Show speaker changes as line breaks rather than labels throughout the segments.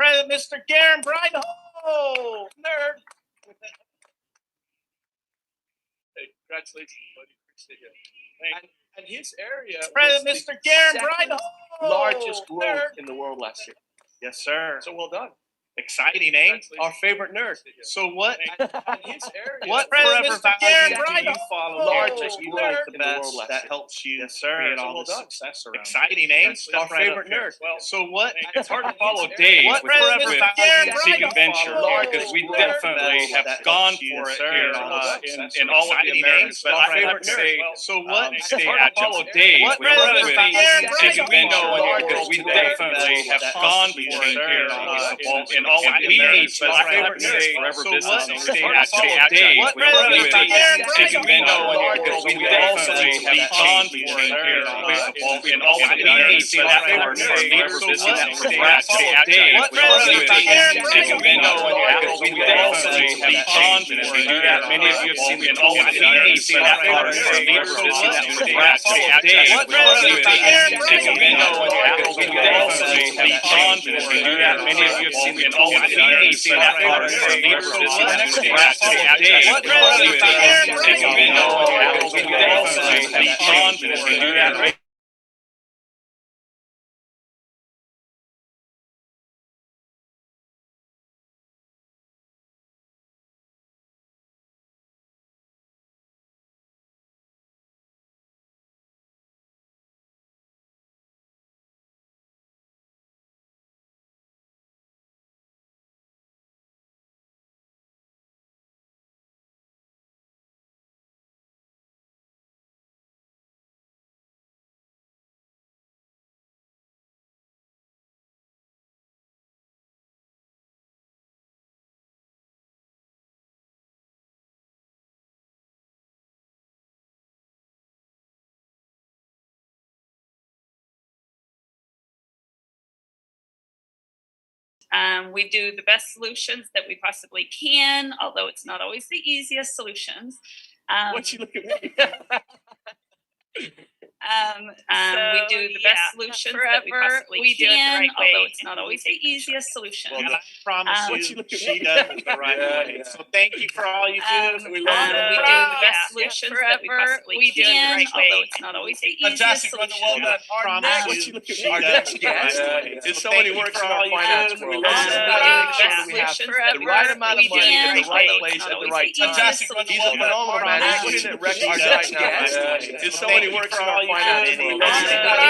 President Mr. Garen Breinholt. Nerd.
Hey, congratulations, buddy. Appreciate you. And his area
President
was
Mr. Garen
the second
Breinholt.
largest growth
Nerd.
in the world last year.
Yes, sir.
So well done.
Exciting, eh?
Our favorite nerd.
So what?
And his area
What
forever
President Mr. Garen
values do you
Breinholt
follow
largest
that you
growth
like
in
the
the
best
world last
that
year?
helps you
Yes, sir.
create
So
all
well
this
done.
success around?
Exciting, eh?
That's our favorite nerd.
Well, so what?
It's hard to follow
His
Dave
area
What
with
President
forever
Mr. Garen
values
Seek
Breinholt
Adventure
largest
because we
growth
definitely
that
have
helps
gone
you
for it
create
here
all this success
in all of the
Exciting, eh?
Americas. But
Our
I have
favorite
to
nerd.
say,
So what?
it's
Stay
hard to
agile.
follow Dave
What
with
President
Seek
Mr. Garen
Adventure
Breinholt
because we
World
definitely have
that
gone
helps you
for it
create
here
all this success
in all of the
We need
Americas.
to
But I have
favorite
to say,
nerd.
So
business
what?
stay
Hard to follow
Dave
What
with
President Mr. Garen
Seek Adventure
Breinholt
because we
World
definitely
that
have gone
helps you
for it
create
here
all this success.
in all of the Americas. But I have to say, business stay Dave
What
with
President Mr. Garen
Seek Adventure because we definitely have gone for it here. Many of you have seen in all of the Americas. But I have to say, business stay Dave
What
with
President Mr. Garen
Seek Adventure because we definitely have gone for it here. Many of you have seen in all of the Americas. But I have to say, business stay Dave
What
with
President Mr. Garen
Seek Adventure because we definitely have gone for it here.
We do the best solutions that we possibly can, although it's not always the easiest solutions.
What you look at me?
We do the best solutions that we possibly can, although it's not always the easiest solution.
And I promise
What
you,
you look at
she
me?
does it the right way.
Yeah.
So thank you for all you do.
We do the best solutions that we possibly can, although it's not always the easiest
Fantastic, Brother. Well
solution.
done. Our next,
What you look at
she
me? Our
does
next
it the right
guest
way.
is
So
someone
thank
who
you
works
for
in our
all you
finance
do.
world.
We
This
love
is
you.
about making sure
best
that we have
solutions that
the right amount of
we
money
can,
at the right
although
place
it's
at
not
the
always
right
the
time.
Fantastic,
easiest
Brother.
He's a
Well done.
phenomenal man. He's putting in records
She
right
does
now.
it.
Is
So
someone
thank
who
you
works
for
in our
all you
finance
do.
world.
We
This is
love
about
you.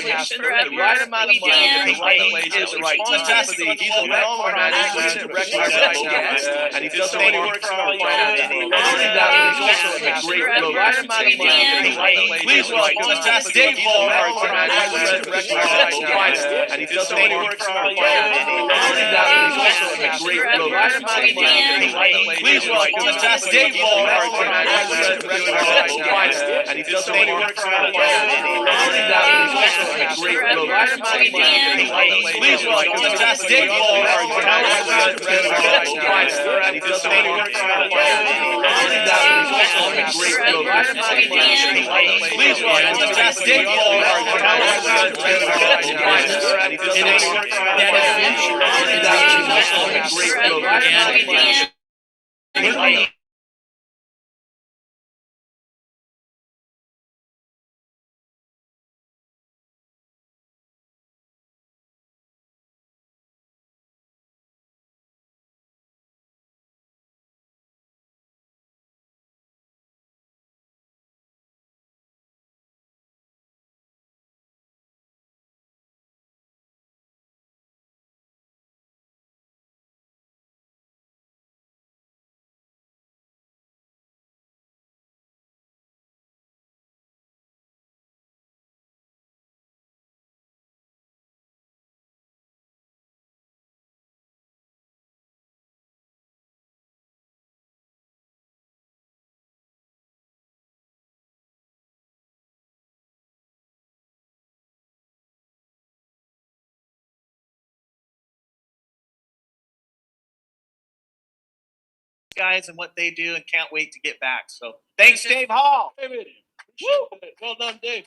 making sure that we have the right amount of money at the right place at the right time.
Fantastic.
He's a phenomenal man. He's putting in records right now. And he does
Someone
someone
who
who
works
works
in
in
our
our finance
finance
world.
world.
Not only that, but he's also a great the right amount of money at the right place
Please
at the right
welcome
time.
Dave
He's a
Hall,
phenomenal
our
man. He's putting in records right now. And he does someone who works in our finance world. Not only that, but he's also a great the right amount of money at the right place.
Please welcome Dave Hall, our
and he does someone who works in our finance world. Not only that, but he's also a great the right amount of money at the right place.
Please welcome Dave Hall, our
and he does someone who works in our finance world. Not only that, but he's also a great the right amount of money at the right place.
Please welcome Dave Hall, our
and he does someone who works in our finance world. Not only that, but he's also a great the right amount of money at the right place.
guys and what they do, and can't wait to get back. So thanks, Dave Hall.
David, well done, Dave.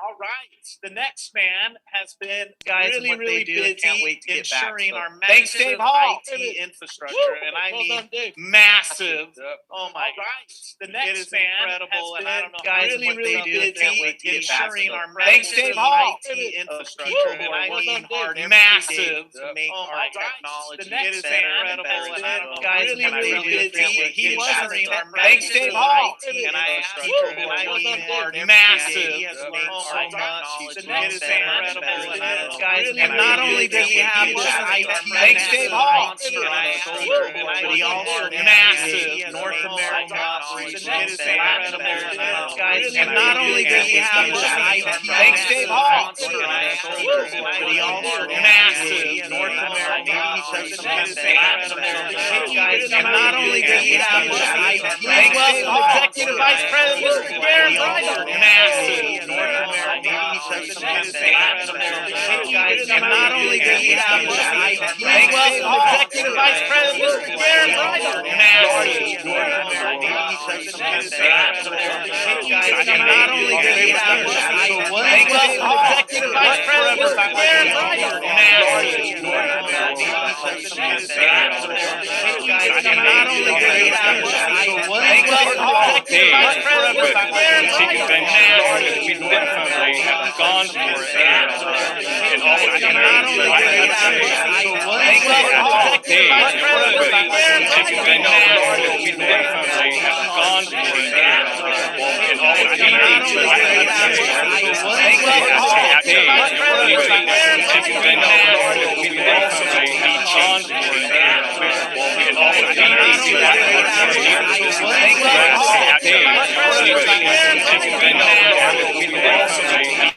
All right. The next man has been
Guys,
really,
and what
really
they do,
busy
can't wait to get back,
ensuring
so.
our
Thanks,
massive
Dave Hall.
IT infrastructure, and I mean massive. Oh my gosh. The next
It is
man
incredible,
has
and I don't know
been
how
really,
what
really
they do,
busy
can't wait to get back,
ensuring
so.
our
Thanks,
massive
Dave Hall.
IT infrastructure,
People
and
who are
I
working
mean
hard every
massive.
day to make
Oh
our
my gosh.
technology
The next
better
man
and better,
has
and I don't
been
know
guys,
really,
what they
really
do,
busy.
can't wait to
He
get
was
ensuring
a
our
tech- Thanks,
massive
Dave Hall.
IT
And I have
infrastructure,
people who
and
are
I
working
mean
hard every
massive.
day. He has made
Oh
so
my
much
gosh.
technology
The next
better
man
and better, and I don't know.
guys,
And
and
not
not
only
only
does
does
he
he
have
have
this
this
IT,
IT
thanks, Dave Hall.
monster
And I have
infrastructure,
people who
and
are
I
working
mean
hard every
massive.
day.
North
Oh my
American
gosh.
operation,
The next
better
man
and better,
and I don't know.
guys,
And
and not
I
only
do
does he
have
have
this
this
IT,
IT,
thanks, Dave Hall.
monster
And I have
infrastructure,
people who are
but he
working
also
hard every
massive.
day.
North
Oh my
American
gosh.
operation,
The next
better
man
and better,
and
guys, and not only does he have this IT,
thanks, Dave Hall.
Executive Vice President Mr. Darren Bryson, massive. North
Oh my
American
gosh.
operation,
The next
guys, and not only does he have this IT,
thanks, Dave Hall.
Executive Vice President Mr. Darren Bryson, massive. North American operation, guys, and not only does he have this IT,
Thanks, Dave Hall.
Executive Vice President Mr. Darren Bryson, massive. North American operation, guys, and not only does he have this IT,
Thanks, Dave Hall.
Executive Vice President Mr. Darren
Taking
Bryson,
advantage, we definitely have gone for it, and all we can
not
do
only
is
does he have this
say,
IT,
Thanks, Dave Hall.
Executive Vice President Mr. Darren
taking
Bryson,
advantage, we definitely have gone for it, and all we can
not
do
only
is
does he have this
say,
IT,
Thanks, Dave Hall.
Executive Vice President Mr. Darren
taking
Bryson,
advantage, we definitely have gone for it, and all we can
not
do
only does he have this IT,
is
Thanks, Dave Hall.
Executive Vice President Mr. Darren
taking
Bryson,
advantage, we definitely have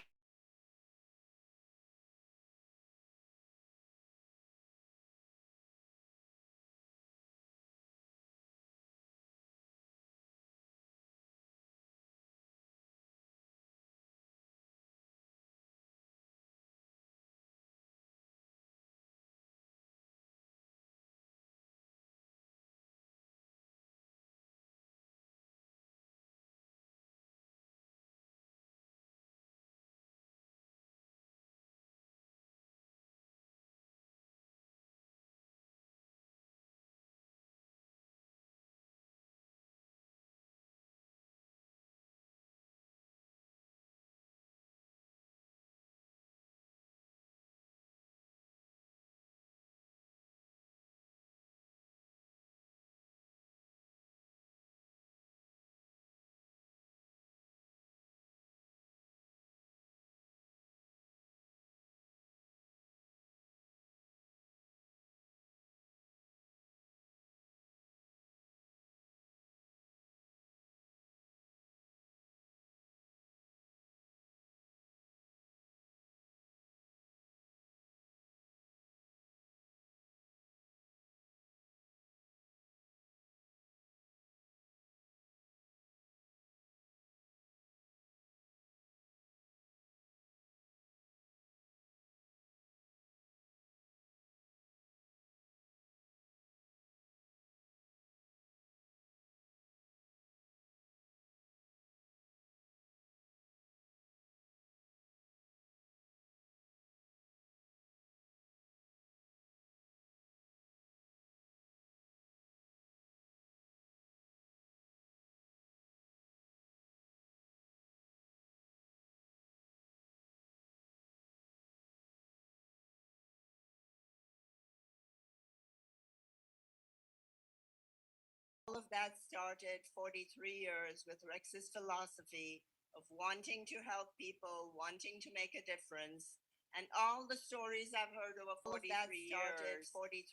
All of that started 43 years with Rex's philosophy of wanting to help people, wanting to make a difference. And all the stories I've heard over 43 years,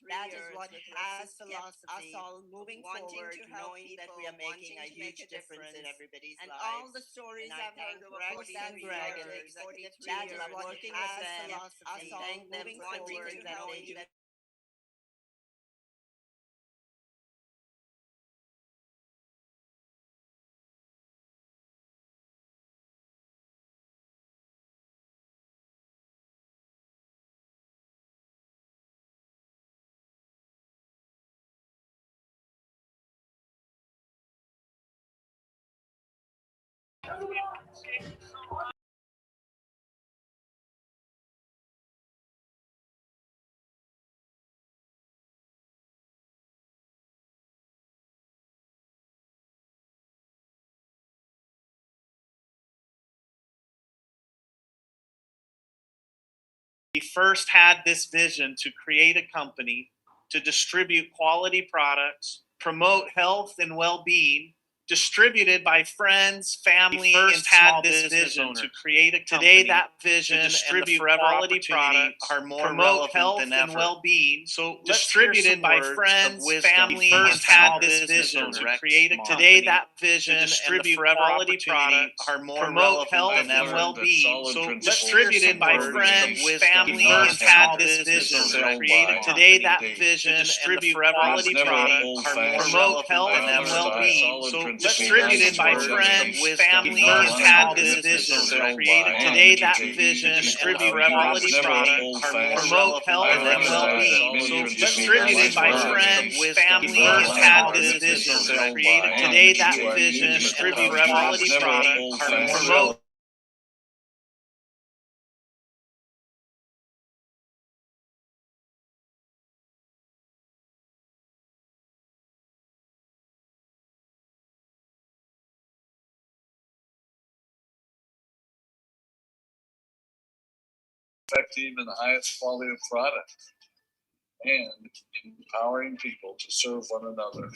that is what has philosophy us all moving forward, to knowing people, that we are making a huge difference in everybody's lives. And all the stories I've heard over 43 years, that is what working with them, us all moving forward, knowing that
We first had this vision to create a company to distribute quality products, promote health and well-being, distributed by friends, family, and had this vision to create a company. Today, that vision and the forever quality products are more relevant health than ever. And well-being. So distributed by friends, family, and had this vision to create a company. Today, that vision and the forever quality products are more relevant health and well-being. So distributed by friends, family, and had this vision to create a company. Today, that vision and the forever quality products are more relevant health and well-being. So distributed by friends, family, first had this vision to create it. Today, that vision and the quality products are more promote health and well-being. So distributed by friends, family, first had this vision to create it. Today, that vision and the quality products are more promote
effective and the highest quality of product, and empowering people to serve one another.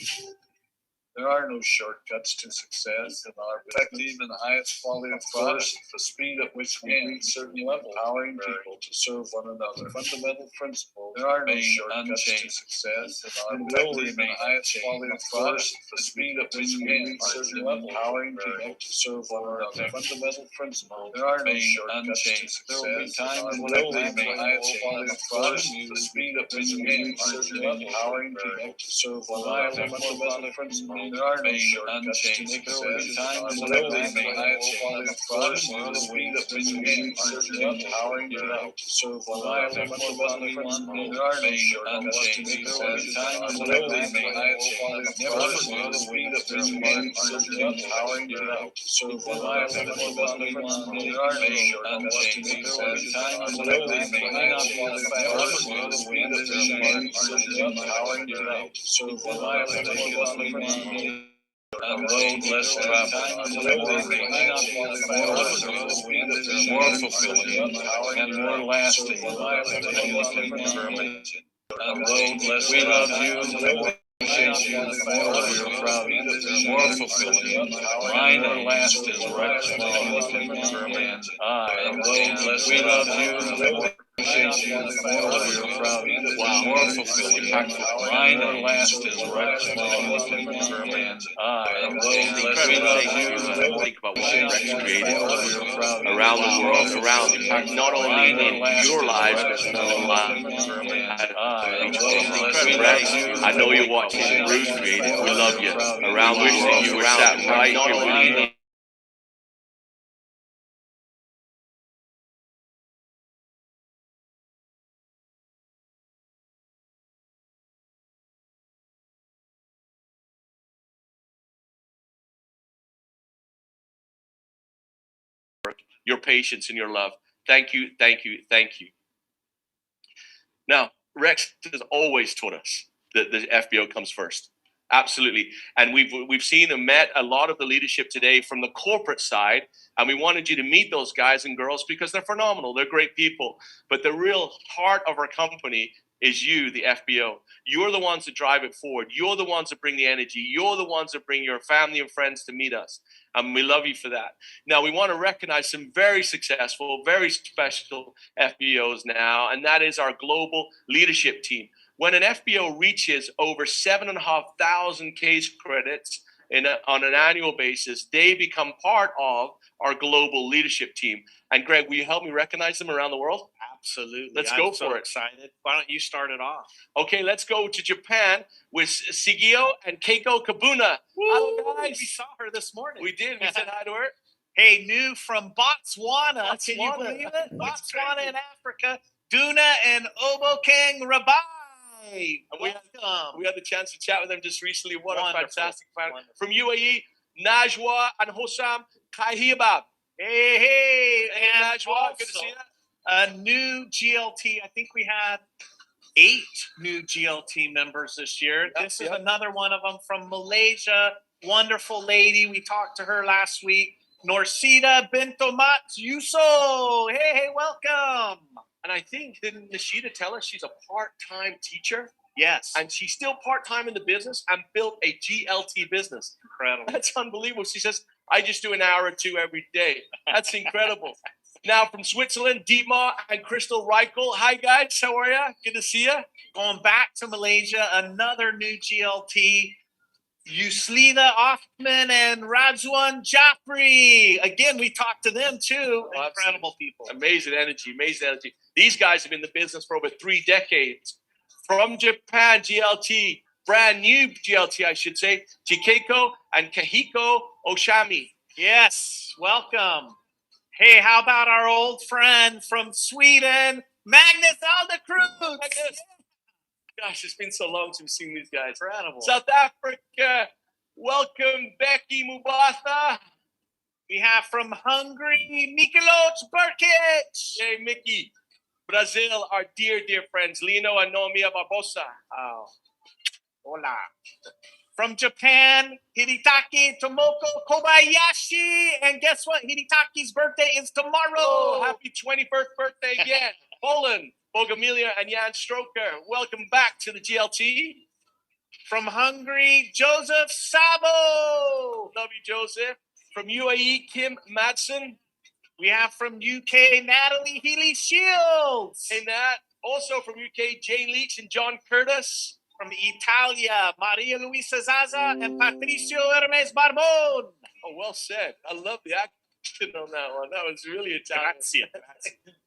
There are no shortcuts to success in our effective and the highest quality of product. The speed at which we reach certain level, empowering people to serve one another. Fundamental principle. There are no shortcuts to success in our effective and the highest quality of product. The speed at which we reach certain level, empowering people to serve one another. Fundamental principle. There are no shortcuts to success in our effective and the highest quality of product. The speed at which we reach certain level, empowering people to serve one another. Fundamental principle. There are no shortcuts to success. Our ability may highest quality of product, the speed at which we reach certain level, empowering people to serve one another. There are no shortcuts to success. Our ability may highest quality of product, the speed at which we reach certain level, empowering people to serve one another. There are no shortcuts to success. Our ability may highest quality of product, the speed at which we reach certain level, empowering people to serve one another. And road less traveled, more fulfilling, and more lasting than anything permanent. And road less we love you. More of your proud, more fulfilling, mine and last is right than permanent. And road less we love you. More of your proud, more fulfilling, mine and last is right than permanent. And road less we love you.
Think about what Rex created around the world, around not only in your lives, but in the lives of each one of us. Rex, I know you're watching Bruce created. We love you. Around the world, you were sat right here with me. Your patience and your love. Thank you, thank you, thank you. Now, Rex has always taught us that the FBO comes first. Absolutely. And we've seen and met a lot of the leadership today from the corporate side, and we wanted you to meet those guys and girls because they're phenomenal. They're great people. But the real heart of our company is you, the FBO. You're the ones that drive it forward. You're the ones that bring the energy. You're the ones that bring your family and friends to meet us. And we love you for that. Now, we want to recognize some very successful, very special FBOs now, and that is our global leadership team. When an FBO reaches over 7,500 case credits on an annual basis, they become part of our global leadership team. And Greg, will you help me recognize them around the world?
Absolutely.
Let's go
so
for it.
Excited. Why don't you start it off?
Okay, let's go to Japan with Sigio and Keiko Kabuna. Hello, guys.
We saw her this morning.
We did. We said hi to her.
Hey, new from Botswana. Can you believe it? Botswana in Africa. Duna and Obokeng Rabai. Welcome.
We had the chance to chat with them just recently. What a fantastic family. From UAE, Najwa and Hossam Kahibab.
Hey, and
Najwa, good to see you.
A new GLT. I think we had 8 new GLT members this year. This is another one of them from Malaysia. Wonderful lady. We talked to her last week. Norsida Bintomat Yuso. Hey, welcome.
And I think, didn't Nishida tell us she's a part-time teacher?
Yes.
And she's still part-time in the business and built a GLT business.
Incredible.
That's unbelievable. She says, I just do an hour or two every day. That's incredible. Now from Switzerland, Dietmar and Crystal Reichel. Hi, guys. How are you? Good to see you.
Going back to Malaysia, another new GLT. Yuslina Othman and Rajwan Jafri. Again, we talked to them too.
Oh,
Incredible people.
Amazing energy, amazing energy. These guys have been in the business for over 3 decades. From Japan, GLT, brand new GLT, I should say, Chikeiko and Kahiko Oshami.
Yes, welcome. Hey, how about our old friend from Sweden, Magnus Aldecruz?
Gosh, it's been so long since we've seen these guys.
Incredible.
South Africa, welcome Becky Mubatha.
We have from Hungary, Mikuloc Burkic.
Hey, Mickey. Brazil, our dear, dear friends, Lino and Nomia Barbosa.
Oh, hola. From Japan, Hidetaki Tomoko Kobayashi. And guess what? Hidetaki's birthday is tomorrow.
Oh, happy 21st birthday again. Poland, Bogamilia and Jan Stroker. Welcome back to the GLT.
From Hungary, Joseph Sabo.
Love you, Joseph. From UAE, Kim Madsen.
We have from UK, Natalie Healy Shields.
Hey, Nat. Also from UK, Jane Leach and John Curtis.
From Italia, Maria Luisa Zaza and Patricio Hermes Barbon.
Oh, well said. I love the accent on that one. That was really Italian.
Grazie.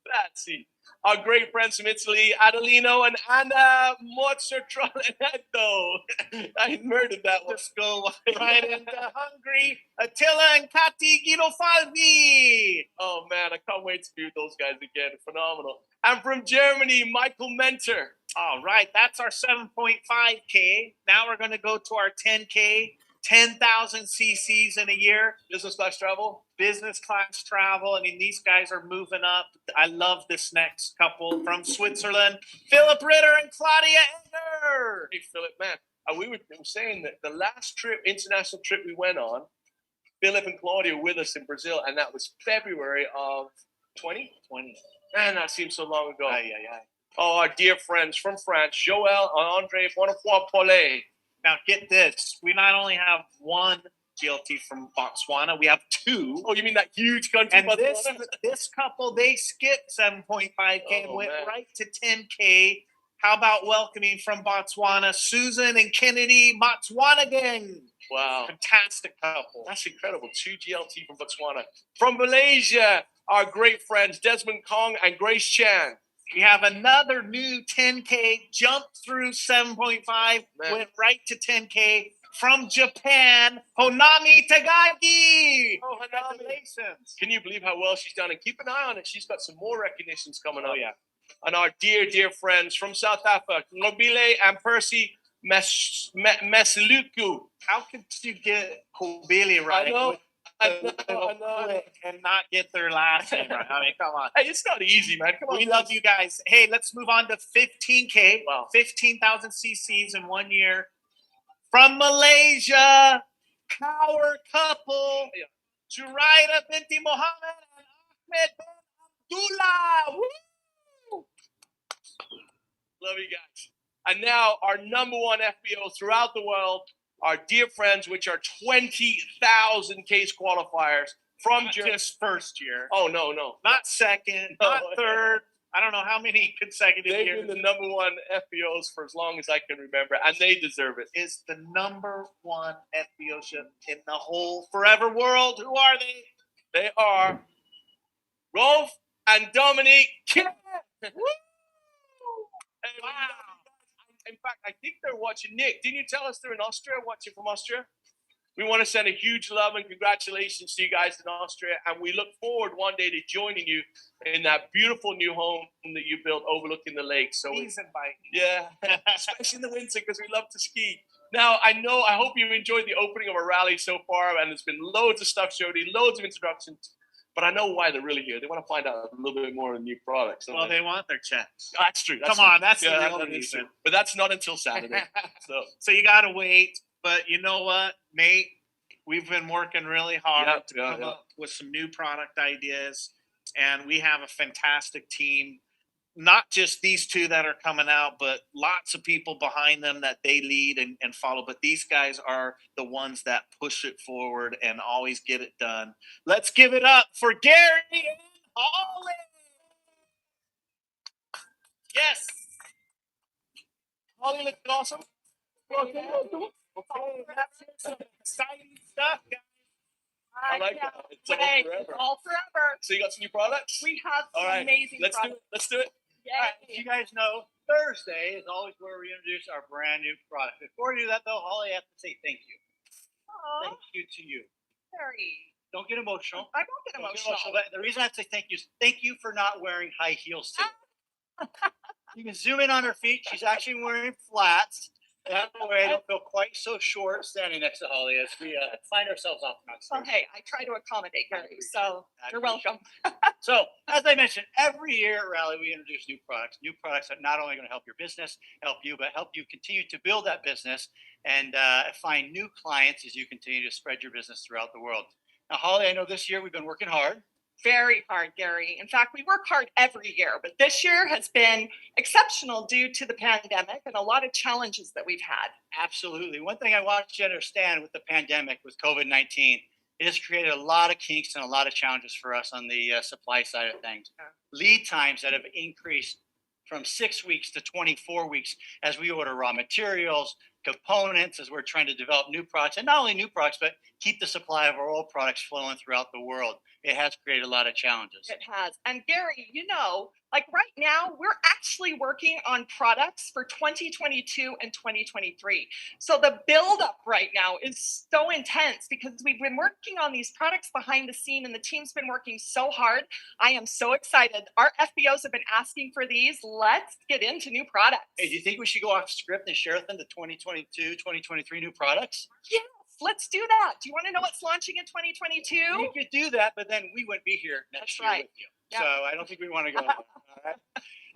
Grazie. Our great friends from Italy, Adelino and Anna Mozzatroletto. I murdered that one.
Let's go right into Hungary, Attila and Kati Guidofalvi.
Oh, man, I can't wait to be with those guys again. Phenomenal. And from Germany, Michael Mentor.
All right, that's our 7.5K. Now we're going to go to our 10K, 10,000 cc's in a year.
Business class travel.
Business class travel. I mean, these guys are moving up. I love this next couple from Switzerland, Philip Ritter and Claudia Egger.
Hey, Philip, man, we were saying that the last trip, international trip we went on, Philip and Claudia were with us in Brazil, and that was February of 2020. Man, that seems so long ago.
Aye, aye, aye.
Oh, our dear friends from France, Joël and André Bonnefoy Paulet.
Now, get this. We not only have one GLT from Botswana, we have two.
Oh, you mean that huge country?
And this couple, they skipped 7.5K and went right to 10K. How about welcoming from Botswana, Susan and Kennedy Motswanagang?
Wow.
Fantastic couple.
That's incredible. 2 GLT from Botswana. From Malaysia, our great friends, Desmond Kong and Grace Chan.
We have another new 10K, jumped through 7.5, went right to 10K. From Japan, Honami Tagagi.
Oh,
Congratulations.
Can you believe how well she's done? And keep an eye on it. She's got some more recognitions coming up.
Oh, yeah.
And our dear, dear friends from South Africa, Nobile and Percy Mesiluku.
How could you get Kobili right?
I know.
And not get their last name right. I mean, come on.
Hey, it's not easy, man. Come on.
We love you guys. Hey, let's move on to 15K.
Wow.
15,000 cc's in 1 year. From Malaysia, Power couple, Juraida binti Mohammed and Ahmed bin Abdullah. Woo!
Love you guys. And now our number one FBO throughout the world, our dear friends, which are 20,000 case qualifiers from
just first year.
Oh, no.
Not second, not third. I don't know how many consecutive
They've
years.
been the number one FBOs for as long as I can remember, and they deserve it.
Is the number one FBO ship in the whole forever world. Who are they?
They are Rolf and Dominique Kim.
Wow.
In fact, I think they're watching. Nick, didn't you tell us they're in Austria, watching from Austria? We want to send a huge love and congratulations to you guys in Austria, and we look forward one day to joining you in that beautiful new home that you built overlooking the lake. So yeah, especially in the winter because we love to ski. Now, I hope you enjoyed the opening of our rally so far, and there's been loads of stuff showed, loads of introductions. But I know why they're really here. They want to find out a little bit more of new products.
Well, they want their checks.
That's true.
Come on, that's the real reason.
But that's not until Saturday.
So you got to wait. But you know what, Nate? We've been working really hard to come up with some new product ideas. And we have a fantastic team. not just these two that are coming out, but lots of people behind them that they lead and follow. But these guys are the ones that push it forward and always get it done. Let's give it up for Gary and Holly. Yes. Holly looked awesome. Okay, that's some exciting stuff, guys.
I like that. It's all
Wait,
forever.
it's all forever.
So you got some new products?
We have some
All right,
amazing
let's do
products.
it. Let's do it.
Yay.
All right, as you guys know, Thursday is always where we introduce our brand new product. Before we do that, though, Holly, I have to say thank you.
Aw,
Thank you to you.
Very.
Don't get emotional.
I don't get
Don't get
emotional.
But the reason I have to say thank you is thank you for not wearing high heels too. You can zoom in on her feet. She's actually wearing flats. That way, I don't feel quite so short standing next to Holly as we find ourselves off on
Well, hey, I try to accommodate Gary, so you're welcome.
So, as I mentioned, every year at Rally, we introduce new products that not only going to help your business, help you, but help you continue to build that business and find new clients as you continue to spread your business throughout the world. Now, Holly, I know this year we've been working hard.
Very hard, Gary. In fact, we work hard every year, but this year has been exceptional due to the pandemic and a lot of challenges that we've had.
Absolutely. One thing I want you to understand with the pandemic, with COVID-19, it has created a lot of kinks and a lot of challenges for us on the supply side of things. Lead times that have increased from 6 weeks to 24 weeks as we order raw materials, components, as we're trying to develop new products, and not only new products, but keep the supply of our old products flowing throughout the world. It has created a lot of challenges.
It has. And Gary, you know, like right now, we're actually working on products for 2022 and 2023. So the buildup right now is so intense because we've been working on these products behind the scene and the team's been working so hard. I am so excited. Our FBOs have been asking for these. Let's get into new products.
Hey, do you think we should go off script and share with them the 2022, 2023 new products?
Yes, let's do that. Do you want to know what's launching in 2022?
We could do that, but then we wouldn't be here next
That's
year
right.
with you.
Yeah.
So I don't think we want to go there. All right.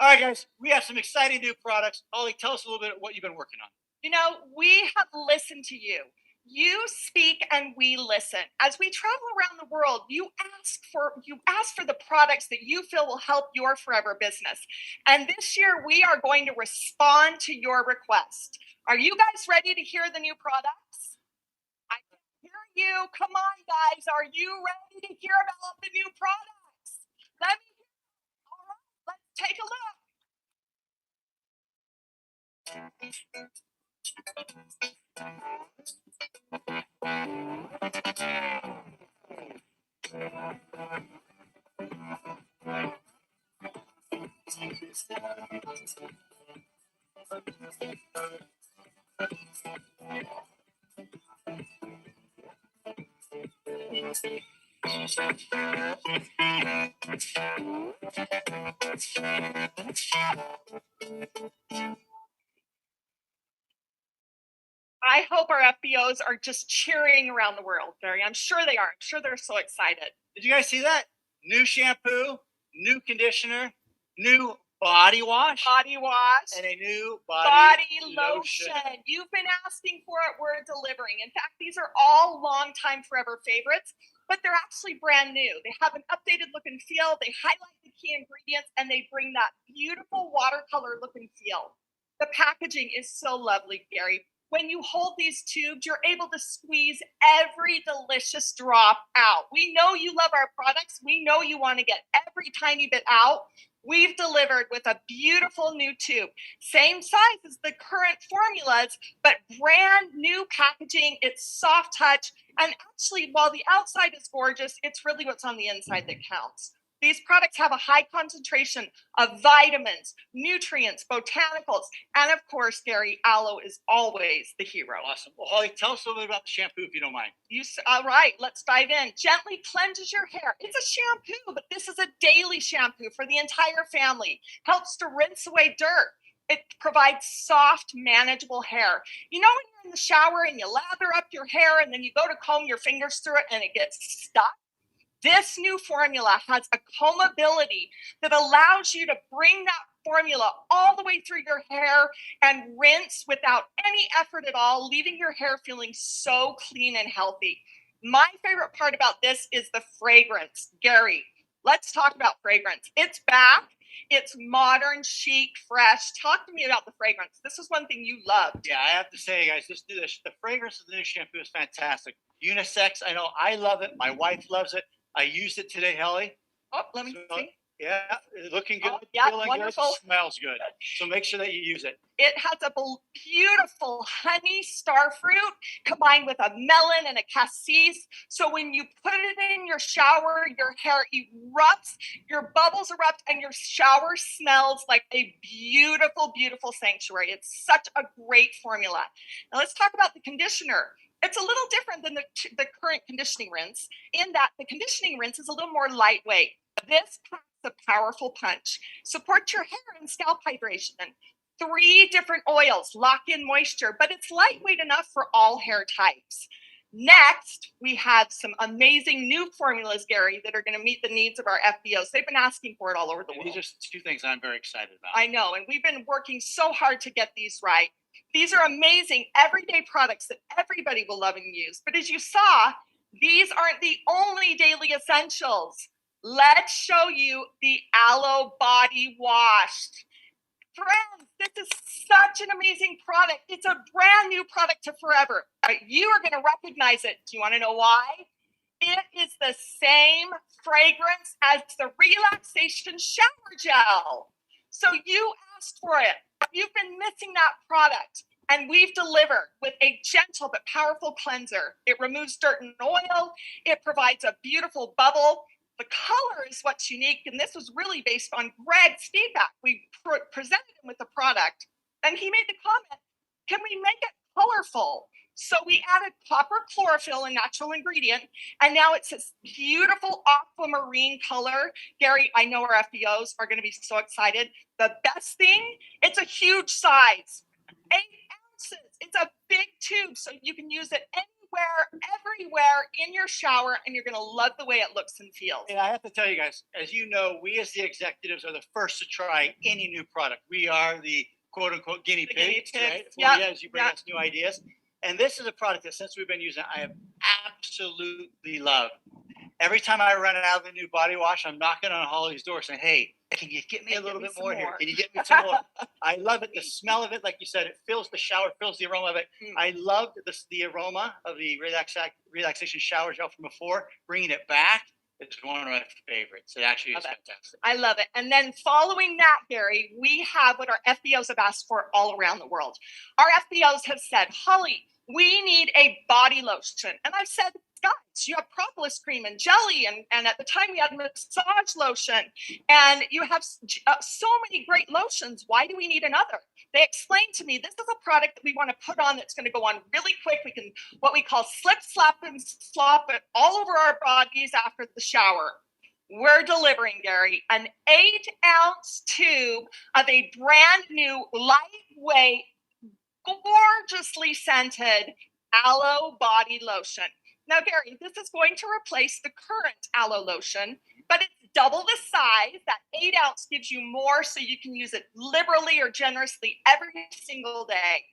All right, guys, we have some exciting new products. Holly, tell us a little bit what you've been working on.
You know, we have listened to you. You speak and we listen. As we travel around the world, you ask for the products that you feel will help your forever business. And this year we are going to respond to your request. Are you guys ready to hear the new products? I can hear you. Come on, guys. Are you ready to hear about the new products? Let me hear. All right, let's take a look. I hope our FBOs are just cheering around the world, Gary. I'm sure they are. I'm sure they're so excited.
Did you guys see that? New shampoo, new conditioner, new body wash,
Body wash,
and a new
body lotion. You've been asking for it. We're delivering. In fact, these are all longtime forever favorites, but they're actually brand new. They have an updated look and feel. They highlight the key ingredients and they bring that beautiful watercolor look and feel. The packaging is so lovely, Gary. When you hold these tubes, you're able to squeeze every delicious drop out. We know you love our products. We know you want to get every tiny bit out. We've delivered with a beautiful new tube, same size as the current formulas, but brand new packaging. It's soft touch. And actually, while the outside is gorgeous, it's really what's on the inside that counts. These products have a high concentration of vitamins, nutrients, botanicals, and of course, Gary, aloe is always the hero.
Awesome. Well, Holly, tell us a little bit about the shampoo if you don't mind.
All right, let's dive in. Gently cleanses your hair. It's a shampoo, but this is a daily shampoo for the entire family. Helps to rinse away dirt. It provides soft, manageable hair. You know when you're in the shower and you lather up your hair and then you go to comb your fingers through it and it gets stuck? This new formula has a combability that allows you to bring that formula all the way through your hair and rinse without any effort at all, leaving your hair feeling so clean and healthy. My favorite part about this is the fragrance. Gary, let's talk about fragrance. It's back. It's modern, chic, fresh. Talk to me about the fragrance. This is one thing you loved.
Yeah, I have to say, guys, the fragrance of the new shampoo is fantastic. Unisex, I know I love it. My wife loves it. I used it today, Helly.
Oh, let me
So,
see.
Yeah, looking good,
Oh, yeah,
feeling
wonderful.
good, smells good. So make sure that you use it.
It has a beautiful honey star fruit combined with a melon and a cassis. So when you put it in your shower, your hair erupts, your bubbles erupt, and your shower smells like a beautiful, beautiful sanctuary. It's such a great formula. Now let's talk about the conditioner. It's a little different than the current conditioning rinse in that the conditioning rinse is a little more lightweight. This packs a powerful punch. Support your hair and scalp hydration. 3 different oils lock in moisture, but it's lightweight enough for all hair types. Next, we have some amazing new formulas, Gary, that are going to meet the needs of our FBOs. They've been asking for it all over the
And
world.
these are 2 things I'm very excited about.
I know, and we've been working so hard to get these right. These are amazing everyday products that everybody will love and use. But as you saw, these aren't the only daily essentials. Let's show you the Aloe Body Wash. Friends, this is such an amazing product. It's a brand new product to Forever. You are going to recognize it. Do you want to know why? It is the same fragrance as the Relaxation Shower Gel. So you asked for it. You've been missing that product. And we've delivered with a gentle but powerful cleanser. It removes dirt and oil. It provides a beautiful bubble. The color is what's unique, and this was really based on Greg's feedback. We presented him with the product, and he made the comment, can we make it colorful? So we added copper chlorophyll, a natural ingredient, and now it's this beautiful aquamarine color. Gary, I know our FBOs are going to be so excited. The best thing, it's a huge size, 8 ounces. It's a big tube, so you can use it everywhere in your shower, and you're going to love the way it looks and feels.
And I have to tell you guys, as you know, we as the executives are the first to try any new product. We are the quote unquote guinea pigs, right?
Yep.
As you bring us new ideas. And this is a product that since we've been using it, I have absolutely loved. Every time I run out of a new body wash, I'm knocking on Holly's door saying, hey, can you get me a little bit more here? Can you get me some more? I love it. The smell of it, like you said, it fills the shower, fills the aroma of it. I loved the aroma of the relaxation shower gel from before. Bringing it back is one of my favorites. It actually is fantastic.
I love it. And then following that, Gary, we have what our FBOs have asked for all around the world. Our FBOs have said, Holly, we need a body lotion. And I've said, guys, you have propolis cream and jelly, and at the time we had massage lotion, and you have so many great lotions. Why do we need another? They explained to me, this is a product that we want to put on that's going to go on really quick. We can, what we call slip, slap, and slop it all over our bodies after the shower. We're delivering, Gary, an 8-ounce tube of a brand new, lightweight, gorgeously scented aloe body lotion. Now, Gary, this is going to replace the current aloe lotion, but it's double the size. That 8 ounce gives you more, so you can use it liberally or generously every single day.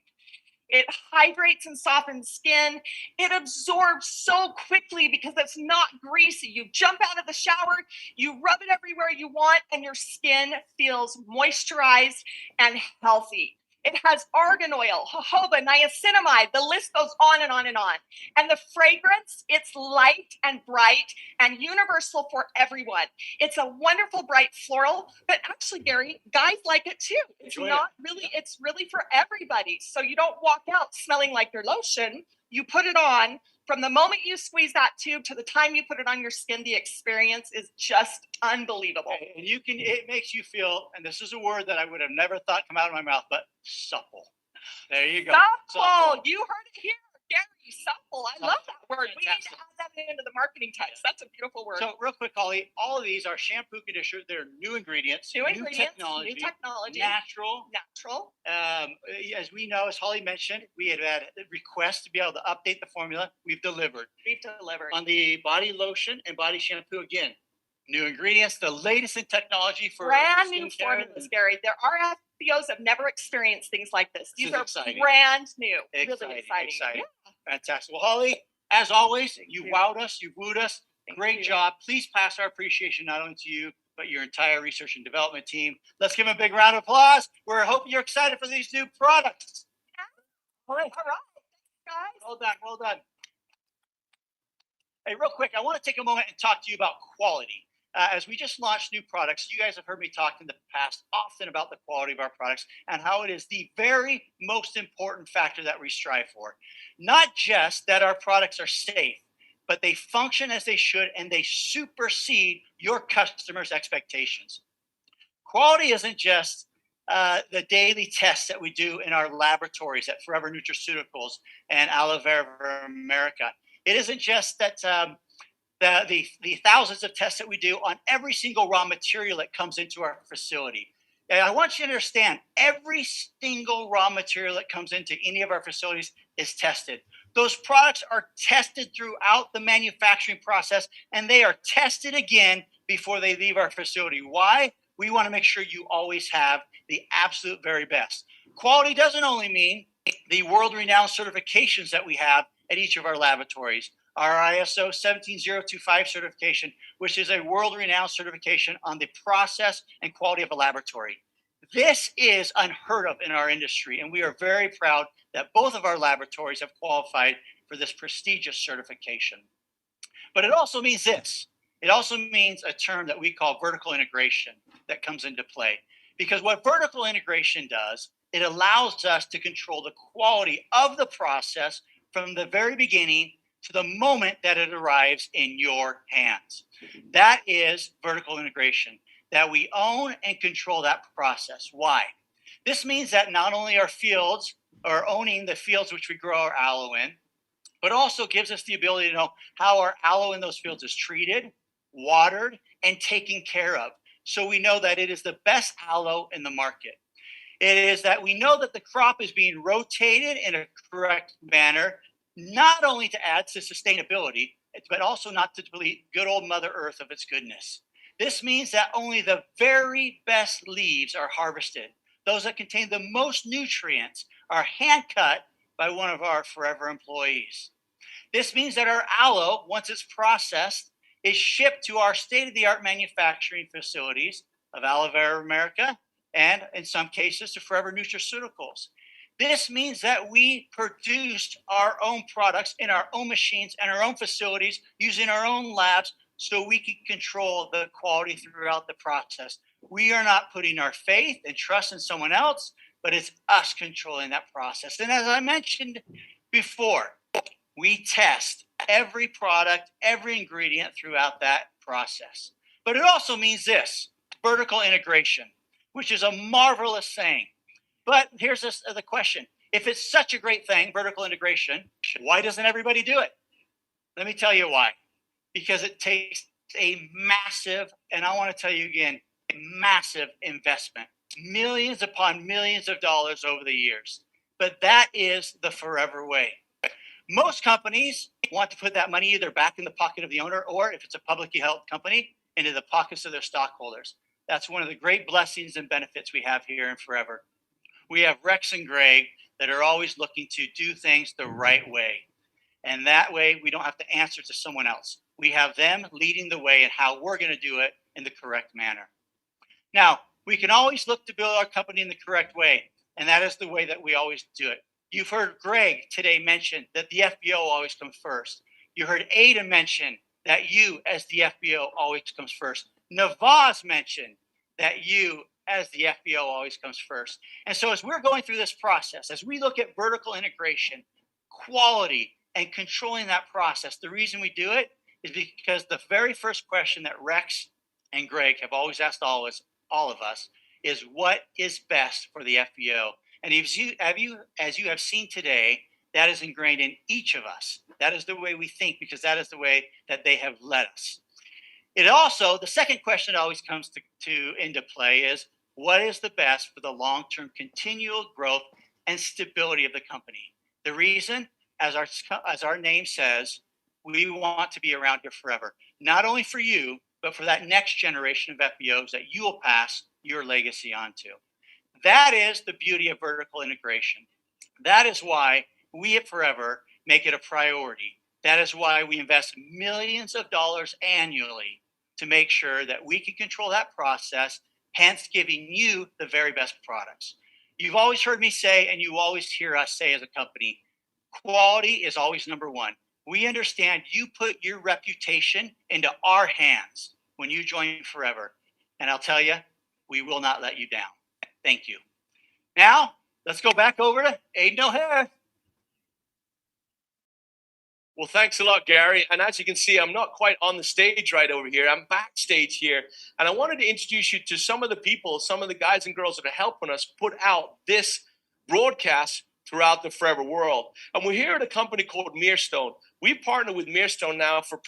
It hydrates and softens skin. It absorbs so quickly because it's not greasy. You jump out of the shower, you rub it everywhere you want, and your skin feels moisturized and healthy. It has argan oil, jojoba, niacinamide. The list goes on and on and on. And the fragrance, it's light and bright and universal for everyone. It's a wonderful, bright floral, but actually, Gary, guys like it too. It's it's really for everybody. So you don't walk out smelling like your lotion. You put it on. From the moment you squeeze that tube to the time you put it on your skin, the experience is just unbelievable.
And it makes you feel, and this is a word that I would have never thought come out of my mouth, but supple. There you go.
Supple. You heard it here. Gary, supple. I love that word. We need to add that into the marketing text. That's a beautiful word.
So real quick, Holly, all of these are shampoo, conditioner. They're new ingredients, new technology, natural. As we know, as Holly mentioned, we had requests to be able to update the formula. We've delivered. On the body lotion and body shampoo, again, new ingredients, the latest in technology for
brand new formulas, Gary. There are FBOs have never experienced things like this. These are brand new. Really exciting. Yeah.
Fantastic. Well, Holly, as always, you wowed us, you wooed us. Great job. Please pass our appreciation not only to you, but your entire research and development team. Let's give them a big round of applause. We're hoping you're excited for these new products. All right.
All right, guys.
Well done, well done. Hey, real quick, I want to take a moment and talk to you about quality. As we just launched new products, you guys have heard me talk in the past often about the quality of our products and how it is the very most important factor that we strive for. Not just that our products are safe, but they function as they should and they supersede your customers' expectations. Quality isn't just the daily tests that we do in our laboratories at Forever Nutraceuticals and Aloe Vera America. It isn't just that the thousands of tests that we do on every single raw material that comes into our facility. And I want you to understand, every single raw material that comes into any of our facilities is tested. Those products are tested throughout the manufacturing process, and they are tested again before they leave our facility. Why? We want to make sure you always have the absolute very best. Quality doesn't only mean the world-renowned certifications that we have at each of our laboratories. Our ISO 17025 certification, which is a world-renowned certification on the process and quality of a laboratory. This is unheard of in our industry, and we are very proud that both of our laboratories have qualified for this prestigious certification. But it also means this. It also means a term that we call vertical integration that comes into play. Because what vertical integration does, it allows us to control the quality of the process from the very beginning to the moment that it arrives in your hands. That is vertical integration, that we own and control that process. Why? This means that not only our fields are owning the fields which we grow our aloe in, but also gives us the ability to know how our aloe in those fields is treated, watered, and taken care of. So we know that it is the best aloe in the market. It is that we know that the crop is being rotated in a correct manner, not only to add to sustainability, but also not to deplete good old Mother Earth of its goodness. This means that only the very best leaves are harvested. Those that contain the most nutrients are hand cut by one of our Forever employees. This means that our aloe, once it's processed, is shipped to our state-of-the-art manufacturing facilities of Aloe Vera America and, in some cases, to Forever Nutraceuticals. This means that we produced our own products in our own machines and our own facilities using our own labs so we can control the quality throughout the process. We are not putting our faith and trust in someone else, but it's us controlling that process. And as I mentioned before, we test every product, every ingredient throughout that process. But it also means this, vertical integration, which is a marvelous thing. But here's the question. If it's such a great thing, vertical integration, why doesn't everybody do it? Let me tell you why. Because it takes a massive, and I want to tell you again, massive investment. Millions upon millions of dollars over the years. But that is the Forever way. Most companies want to put that money either back in the pocket of the owner or, if it's a publicly held company, into the pockets of their stockholders. That's one of the great blessings and benefits we have here in Forever. We have Rex and Greg that are always looking to do things the right way. And that way, we don't have to answer to someone else. We have them leading the way in how we're going to do it in the correct manner. Now, we can always look to build our company in the correct way, and that is the way that we always do it. You've heard Greg today mention that the FBO always comes first. You heard Ada mention that you, as the FBO, always comes first. Navaz mentioned that you, as the FBO, always comes first. And so as we're going through this process, as we look at vertical integration, quality, and controlling that process, the reason we do it is because the very first question that Rex and Greg have always asked all of us is, what is best for the FBO? And as you have seen today, that is ingrained in each of us. That is the way we think, because that is the way that they have led us. It also, the second question that always comes into play is, what is the best for the long-term continual growth and stability of the company? The reason, as our name says, we want to be around here forever. Not only for you, but for that next generation of FBOs that you will pass your legacy on to. That is the beauty of vertical integration. That is why we at Forever make it a priority. That is why we invest millions of dollars annually to make sure that we can control that process, hence giving you the very best products. You've always heard me say, and you always hear us say as a company, quality is always number one. We understand you put your reputation into our hands when you join Forever. And I'll tell you, we will not let you down. Thank you. Now, let's go back over to Aiden O'Hare.
Well, thanks a lot, Gary. And as you can see, I'm not quite on the stage right over here. I'm backstage here. And I wanted to introduce you to some of the people, some of the guys and girls that are helping us put out this broadcast throughout the Forever world. And we're here at a company called Mirstone. We've partnered with Mirstone now for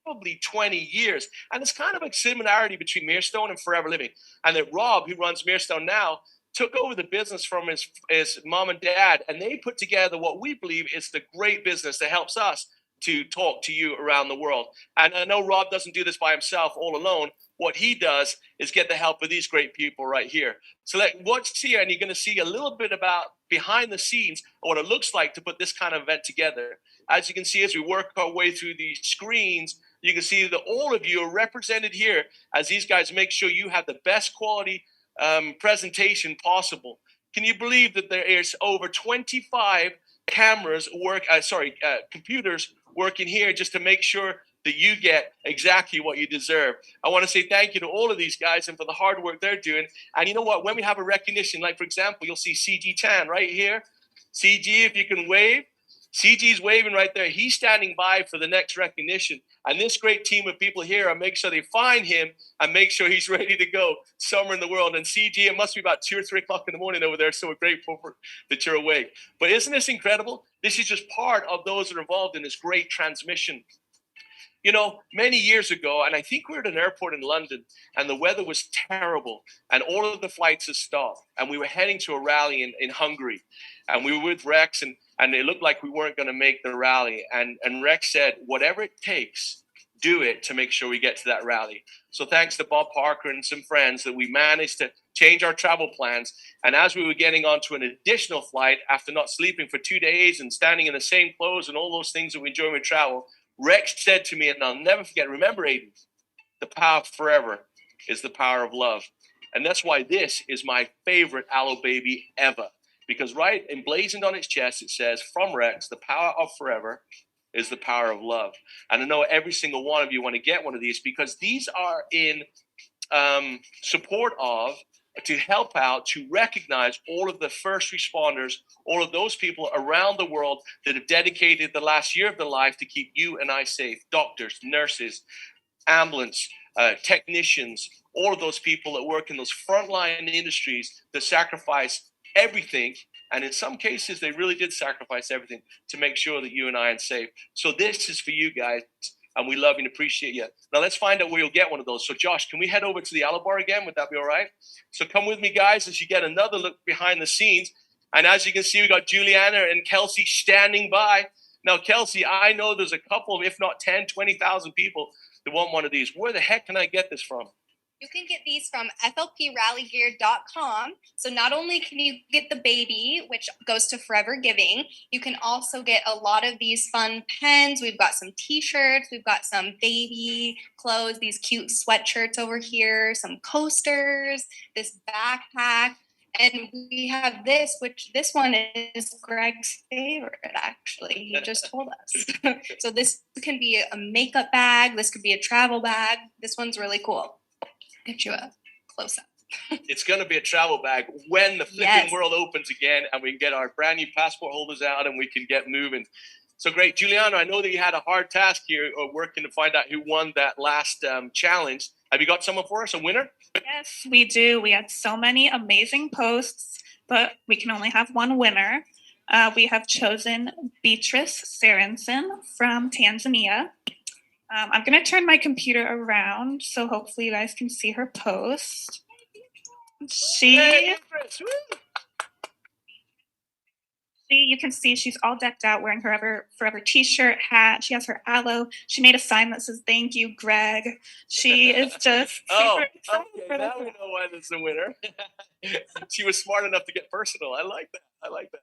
probably 20 years. And it's kind of a similarity between Mirstone and Forever Living. And that Rob, who runs Mirstone now, took over the business from his mom and dad, and they put together what we believe is the great business that helps us to talk to you around the world. And I know Rob doesn't do this by himself all alone. What he does is get the help of these great people right here. So watch here, and you're going to see a little bit about behind the scenes of what it looks like to put this kind of event together. As you can see, as we work our way through these screens, you can see that all of you are represented here as these guys make sure you have the best quality presentation possible. Can you believe that there is over 25 computers working here just to make sure that you get exactly what you deserve? I want to say thank you to all of these guys and for the hard work they're doing. And you know what? When we have a recognition, like for example, you'll see CG Tan right here. CG, if you can wave. CG's waving right there. He's standing by for the next recognition. And this great team of people here are make sure they find him and make sure he's ready to go somewhere in the world. And CG, it must be about 2 or 3 o'clock in the morning over there. So we're grateful that you're awake. But isn't this incredible? This is just part of those that are involved in this great transmission. You know, many years ago, and I think we were at an airport in London, and the weather was terrible, and all of the flights had stopped, and we were heading to a rally in Hungary, and we were with Rex, and it looked like we weren't going to make the rally, and Rex said, whatever it takes, do it to make sure we get to that rally. So thanks to Bob Parker and some friends that we managed to change our travel plans, and as we were getting onto an additional flight, after not sleeping for 2 days and standing in the same clothes and all those things that we enjoy when we travel, Rex said to me, and I'll never forget, remember, Aiden, the power of Forever is the power of love. And that's why this is my favorite Aloe Baby ever. Because right emblazoned on its chest, it says, from Rex, the power of Forever is the power of love. And I know every single one of you want to get one of these because these are in support of, to help out, to recognize all of the first responders, all of those people around the world that have dedicated the last year of their life to keep you and I safe. Doctors, nurses, ambulance, technicians, all of those people that work in those frontline industries that sacrifice everything. And in some cases, they really did sacrifice everything to make sure that you and I are safe. So this is for you guys. And we love and appreciate you. Now let's find out where you'll get one of those. So Josh, can we head over to the Aloe Bar again? Would that be all right? So come with me, guys, as you get another look behind the scenes. And as you can see, we got Juliana and Kelsey standing by. Now, Kelsey, I know there's a couple, if not 10, 20,000 people that want one of these. Where the heck can I get this from?
You can get these from flprallygear.com. So not only can you get the baby, which goes to Forever Giving, you can also get a lot of these fun pens. We've got some t-shirts. We've got some baby clothes, these cute sweatshirts over here, some coasters, this backpack. And we have this, which this one is Greg's favorite, actually. He just told us. So this can be a makeup bag. This could be a travel bag. This one's really cool. Get you a close-up.
It's going to be a travel bag when the flipping world opens again and we can get our brand new passport holders out and we can get moving. So great. Juliana, I know that you had a hard task here working to find out who won that last challenge. Have you got someone for us, a winner?
Yes, we do. We had so many amazing posts, but we can only have one winner. We have chosen Beatrice Sarensen from Tanzania. I'm going to turn my computer around so hopefully you guys can see her post. You can see she's all decked out wearing her Forever t-shirt, hat. She has her aloe. She made a sign that says, "Thank you, Greg." She is just super excited for
now we know why this is the winner. She was smart enough to get personal. I like that.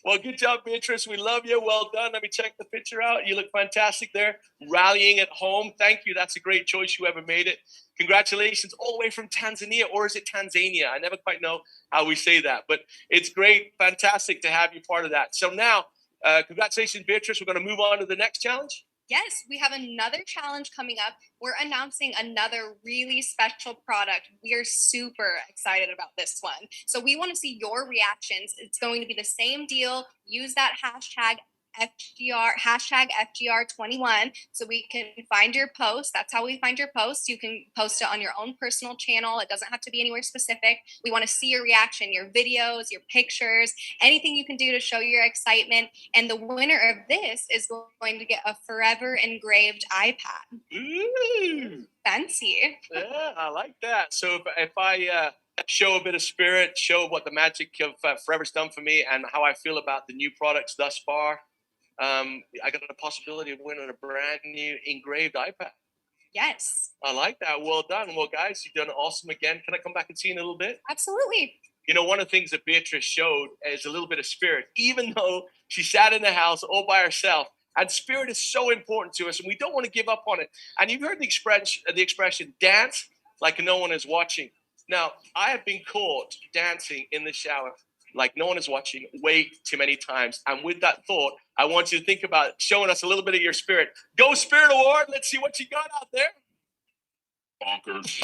Well, good job, Beatrice. We love you. Well done. Let me check the picture out. You look fantastic there. Rallying at home. Thank you. That's a great choice. Whoever made it. Congratulations all the way from Tanzania. Or is it Tanzania? I never quite know how we say that. But it's great. Fantastic to have you part of that. So now, congratulations, Beatrice. We're going to move on to the next challenge.
Yes, we have another challenge coming up. We're announcing another really special product. We are super excited about this one. So we want to see your reactions. It's going to be the same deal. Use that hashtag FGR21 so we can find your post. That's how we find your post. You can post it on your own personal channel. It doesn't have to be anywhere specific. We want to see your reaction, your videos, your pictures, anything you can do to show your excitement. And the winner of this is going to get a forever engraved iPad.
Ooh.
Fancy.
Yeah, I like that. So if I show a bit of spirit, show what the magic of Forever's done for me and how I feel about the new products thus far, I got the possibility of winning a brand new engraved iPad.
Yes.
I like that. Well done. Well, guys, you've done awesome again. Can I come back and see you in a little bit?
Absolutely.
You know, one of the things that Beatrice showed is a little bit of spirit, even though she sat in the house all by herself. And spirit is so important to us, and we don't want to give up on it. And you've heard the expression dance like no one is watching. Now, I have been caught dancing in the shower like no one is watching way too many times. And with that thought, I want you to think about showing us a little bit of your spirit. Go Spirit Award. Let's see what you got out there.
Bonkers.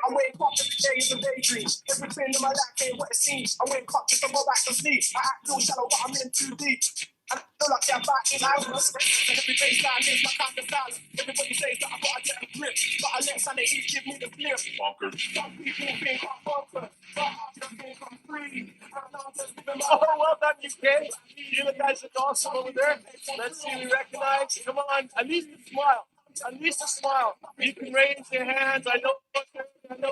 I wake up every day in a daydream. Everything in my life ain't what it seems. I wake up just to go back to sleep. I act too shallow, but I'm in too deep. I feel like I'm back in hours. And every baseline is my kind of style. Everybody says that I gotta get a grip, but I let Sunday Eve give me the flip.
Bonkers.
Some people think I'm bonkers, but I just think I'm free.
Oh, well done, you kids. You guys look awesome over there. Let's see, we recognize. Come on, at least a smile. At least a smile. You can raise your hands. I know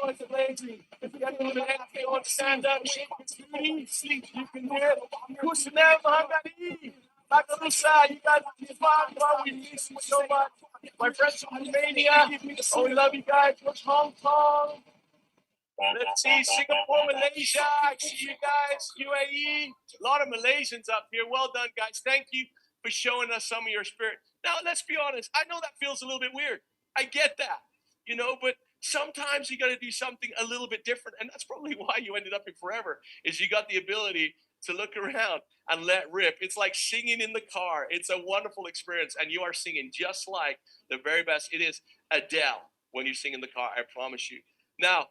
it's amazing. If you got anyone else, they want to stand up, shake your booty, sleep. You can do it. Kusnev Hangari. Bakalusa, you guys are fun. We miss you so much. My friends from Romania. Oh, we love you guys. What's Hong Kong? Let's see, Singapore, Malaysia. I see you guys. UAE. A lot of Malaysians up here. Well done, guys. Thank you for showing us some of your spirit. Now, let's be honest. I know that feels a little bit weird. I get that, but sometimes you got to do something a little bit different. And that's probably why you ended up in Forever, is you got the ability to look around and let rip. It's like singing in the car. It's a wonderful experience. And you are singing just like the very best. It is Adele when you sing in the car, I promise you. Now,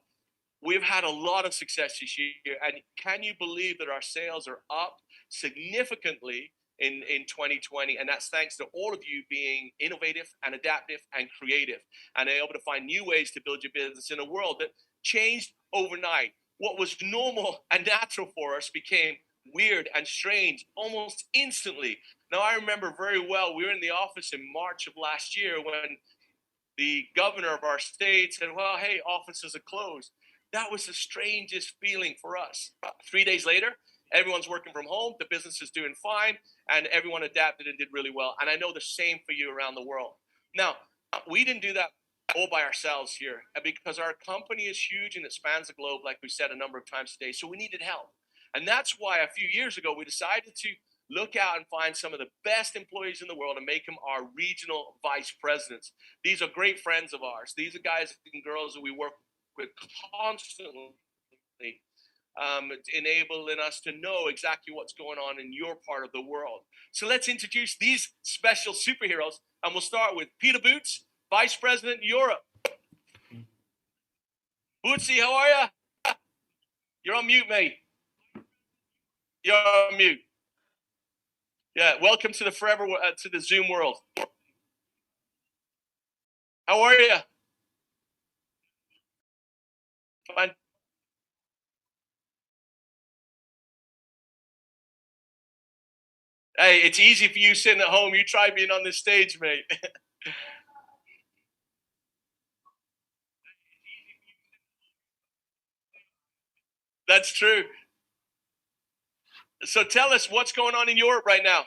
we've had a lot of success this year. And can you believe that our sales are up significantly in 2020, and that's thanks to all of you being innovative and adaptive and creative and able to find new ways to build your business in a world that changed overnight. What was normal and natural for us became weird and strange almost instantly. Now, I remember very well, we were in the office in March of last year when the governor of our state said, well, hey, offices are closed. That was the strangest feeling for us. 3 days later, everyone's working from home, the business is doing fine, and everyone adapted and did really well. And I know the same for you around the world. Now, we didn't do that all by ourselves here because our company is huge and it spans the globe, like we said a number of times today. So we needed help. And that's why a few years ago, we decided to look out and find some of the best employees in the world and make them our regional vice presidents. These are great friends of ours. These are guys and girls that we work with constantly. Enabling us to know exactly what's going on in your part of the world. So let's introduce these special superheroes, and we'll start with Peter Boots, Vice President Europe. Bootsy, how are you? You're on mute, mate. You're on mute. Yeah, welcome to the to the Zoom world. How are you? Fine. Hey, it's easy for you sitting at home. You try being on this stage, mate. That's true. So tell us what's going on in Europe right now.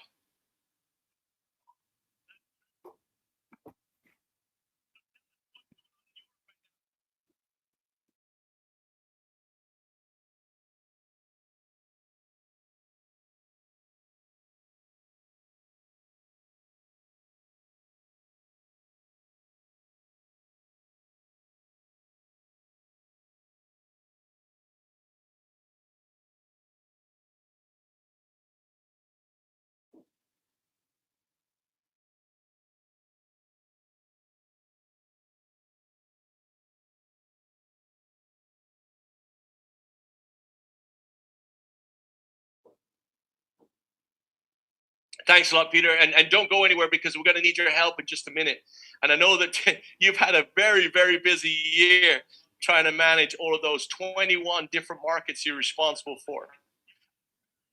Thanks a lot, Peter. And don't go anywhere because we're going to need your help in just a minute. And I know that you've had a very, very busy year trying to manage all of those 21 different markets you're responsible for.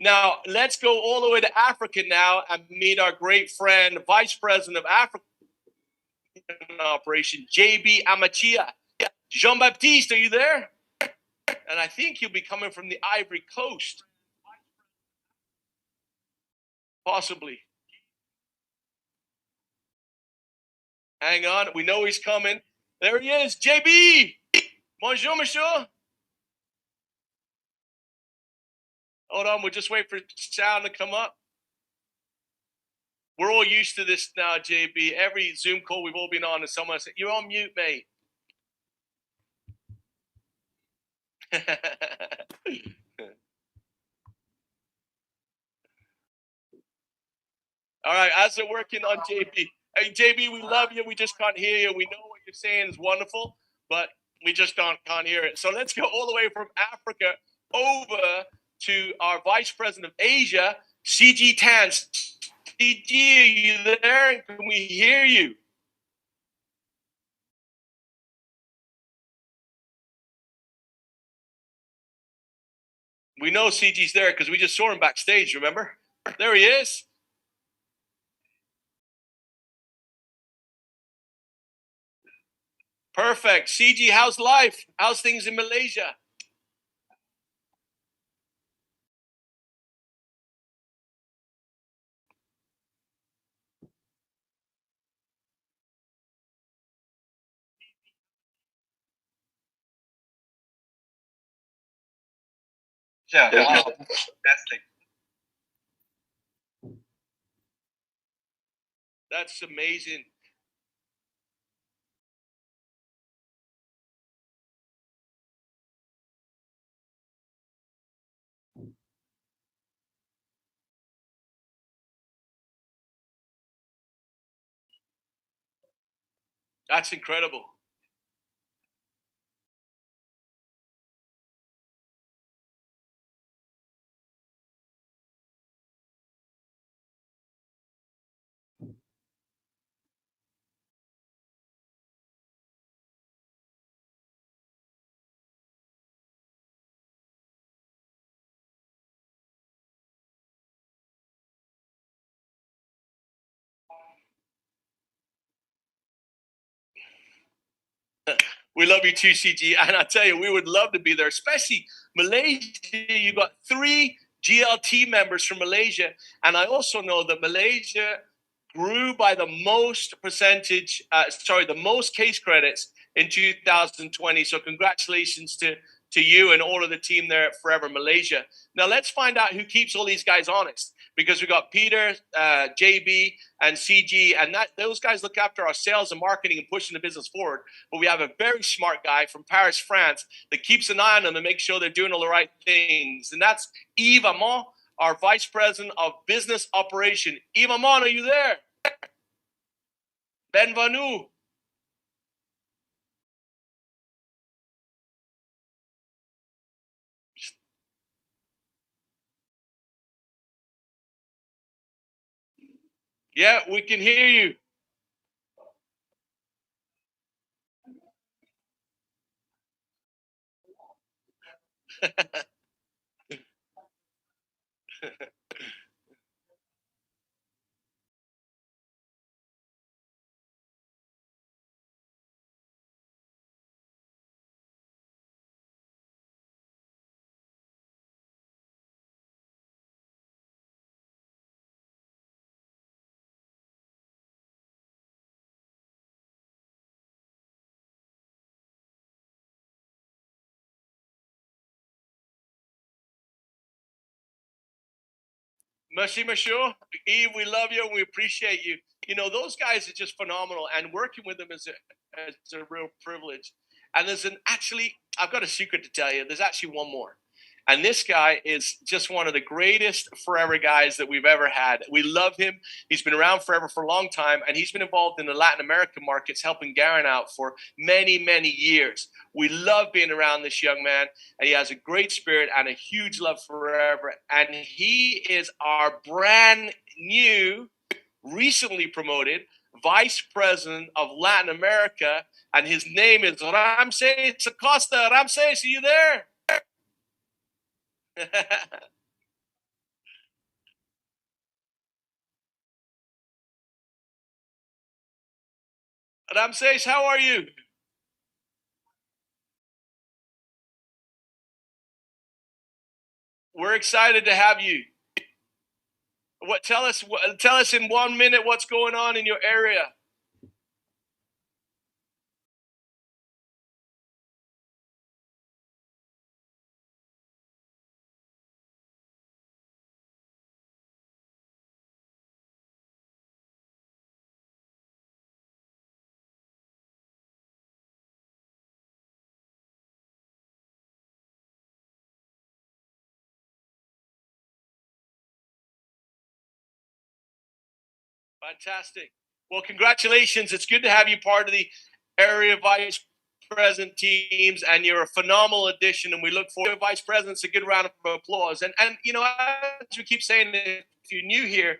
Now, let's go all the way to Africa now and meet our great friend, Vice President of African Operation, JB Amachia. Jean-Baptiste, are you there? And I think you'll be coming from the Ivory Coast. Possibly. Hang on, we know he's coming. There he is, JB. Bonjour, monsieur. Hold on, we'll just wait for sound to come up. We're all used to this now, JB. Every Zoom call we've all been on, and someone said, "You're on mute, mate." All right, as they're working on JB. Hey, JB, we love you. We just can't hear you. We know what you're saying is wonderful, but we just can't hear it. So let's go all the way from Africa over to our Vice President of Asia, CG Tan. CG, are you there? Can we hear you? We know CG's there because we just saw him backstage, remember? There he is. Perfect. CG, how's life? How's things in Malaysia?
Yeah, wow. Fantastic.
That's amazing. That's incredible. We love you too, CG. And I tell you, we would love to be there, especially Malaysia. You got 3 GLT members from Malaysia. And I also know that Malaysia grew by the most the most case credits in 2020. So congratulations to you and all of the team there at Forever Malaysia. Now let's find out who keeps all these guys honest, because we got Peter, JB, and CG, and those guys look after our sales and marketing and pushing the business forward. But we have a very smart guy from Paris, France, that keeps an eye on them and makes sure they're doing all the right things. And that's Yves Amon, our Vice President of Business Operation. Yves Amon, are you there? Bienvenue. Yeah, we can hear you. Merci, monsieur. Yves, we love you and we appreciate you. You know, those guys are just phenomenal, and working with them is a real privilege. And I've got a secret to tell you. There's actually one more. And this guy is just one of the greatest Forever guys that we've ever had. We love him. He's been around Forever for a long time, and he's been involved in the Latin American markets, helping Garen out for many, many years. We love being around this young man, and he has a great spirit and a huge love for Forever. And he is our brand new, recently promoted Vice President of Latin America, and his name is Ramses Acosta. Ramses, are you there? Ramses, how are you? We're excited to have you. Tell us in 1 minute what's going on in your area. Fantastic. Well, congratulations. It's good to have you part of the area vice president teams, and you're a phenomenal addition, and we look forward to vice presidents. A good round of applause. And you know, as we keep saying, if you're new here,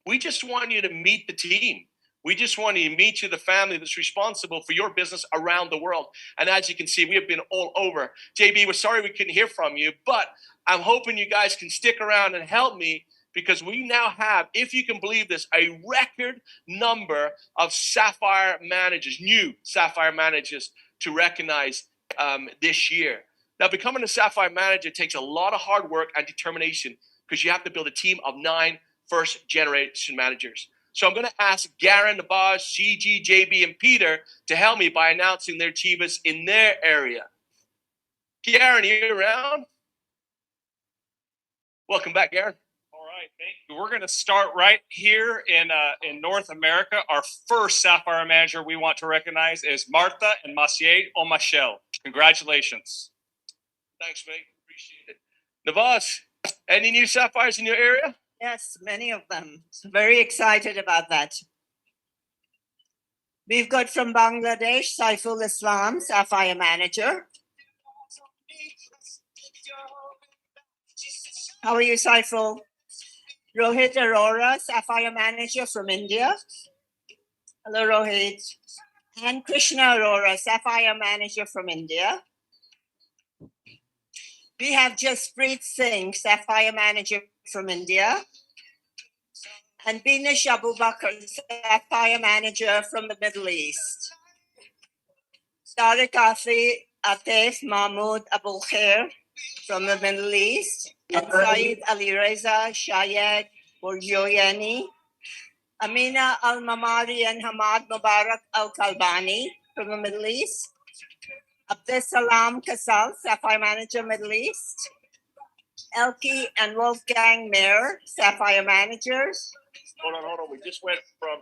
we just want you to meet the team. We just want you to meet you, the family that's responsible for your business around the world. And as you can see, we have been all over. JB, we're sorry we couldn't hear from you, but I'm hoping you guys can stick around and help me, because we now have, if you can believe this, a record number of Sapphire managers, new Sapphire managers to recognize this year. Now, becoming a Sapphire manager takes a lot of hard work and determination, because you have to build a team of 9 first-generation managers. So I'm going to ask Garen, Nabaj, CG, JB, and Peter to help me by announcing their achievements in their area. Garen, are you around? Welcome back, Garen.
All right, thank you. We're going to start right here in North America. Our first Sapphire manager we want to recognize is Martha and Maciej Omachel. Congratulations.
Thanks, mate. Appreciate it. Navas, any new Sapphires in your area?
Yes, many of them. Very excited about that. We've got from Bangladesh, Saiful Islam, Sapphire manager. How are you, Saiful? Rohit Arora, Sapphire manager from India. Hello, Rohit. And Krishna Arora, Sapphire manager from India. We have Jaspreet Singh, Sapphire manager from India. And Binish Abubakar, Sapphire manager from the Middle East. Tariq Atif Mahmoud Abul Khair from the Middle East. And Saeed Ali Reza Shayed Bourjoyani. Amina Al Mamari and Hamad Mubarak Al Kalbani from the Middle East. Abdus Salam Kasal, Sapphire manager, Middle East. Elki and Wolfgang Mayer, Sapphire managers.
Hold on. We just went from,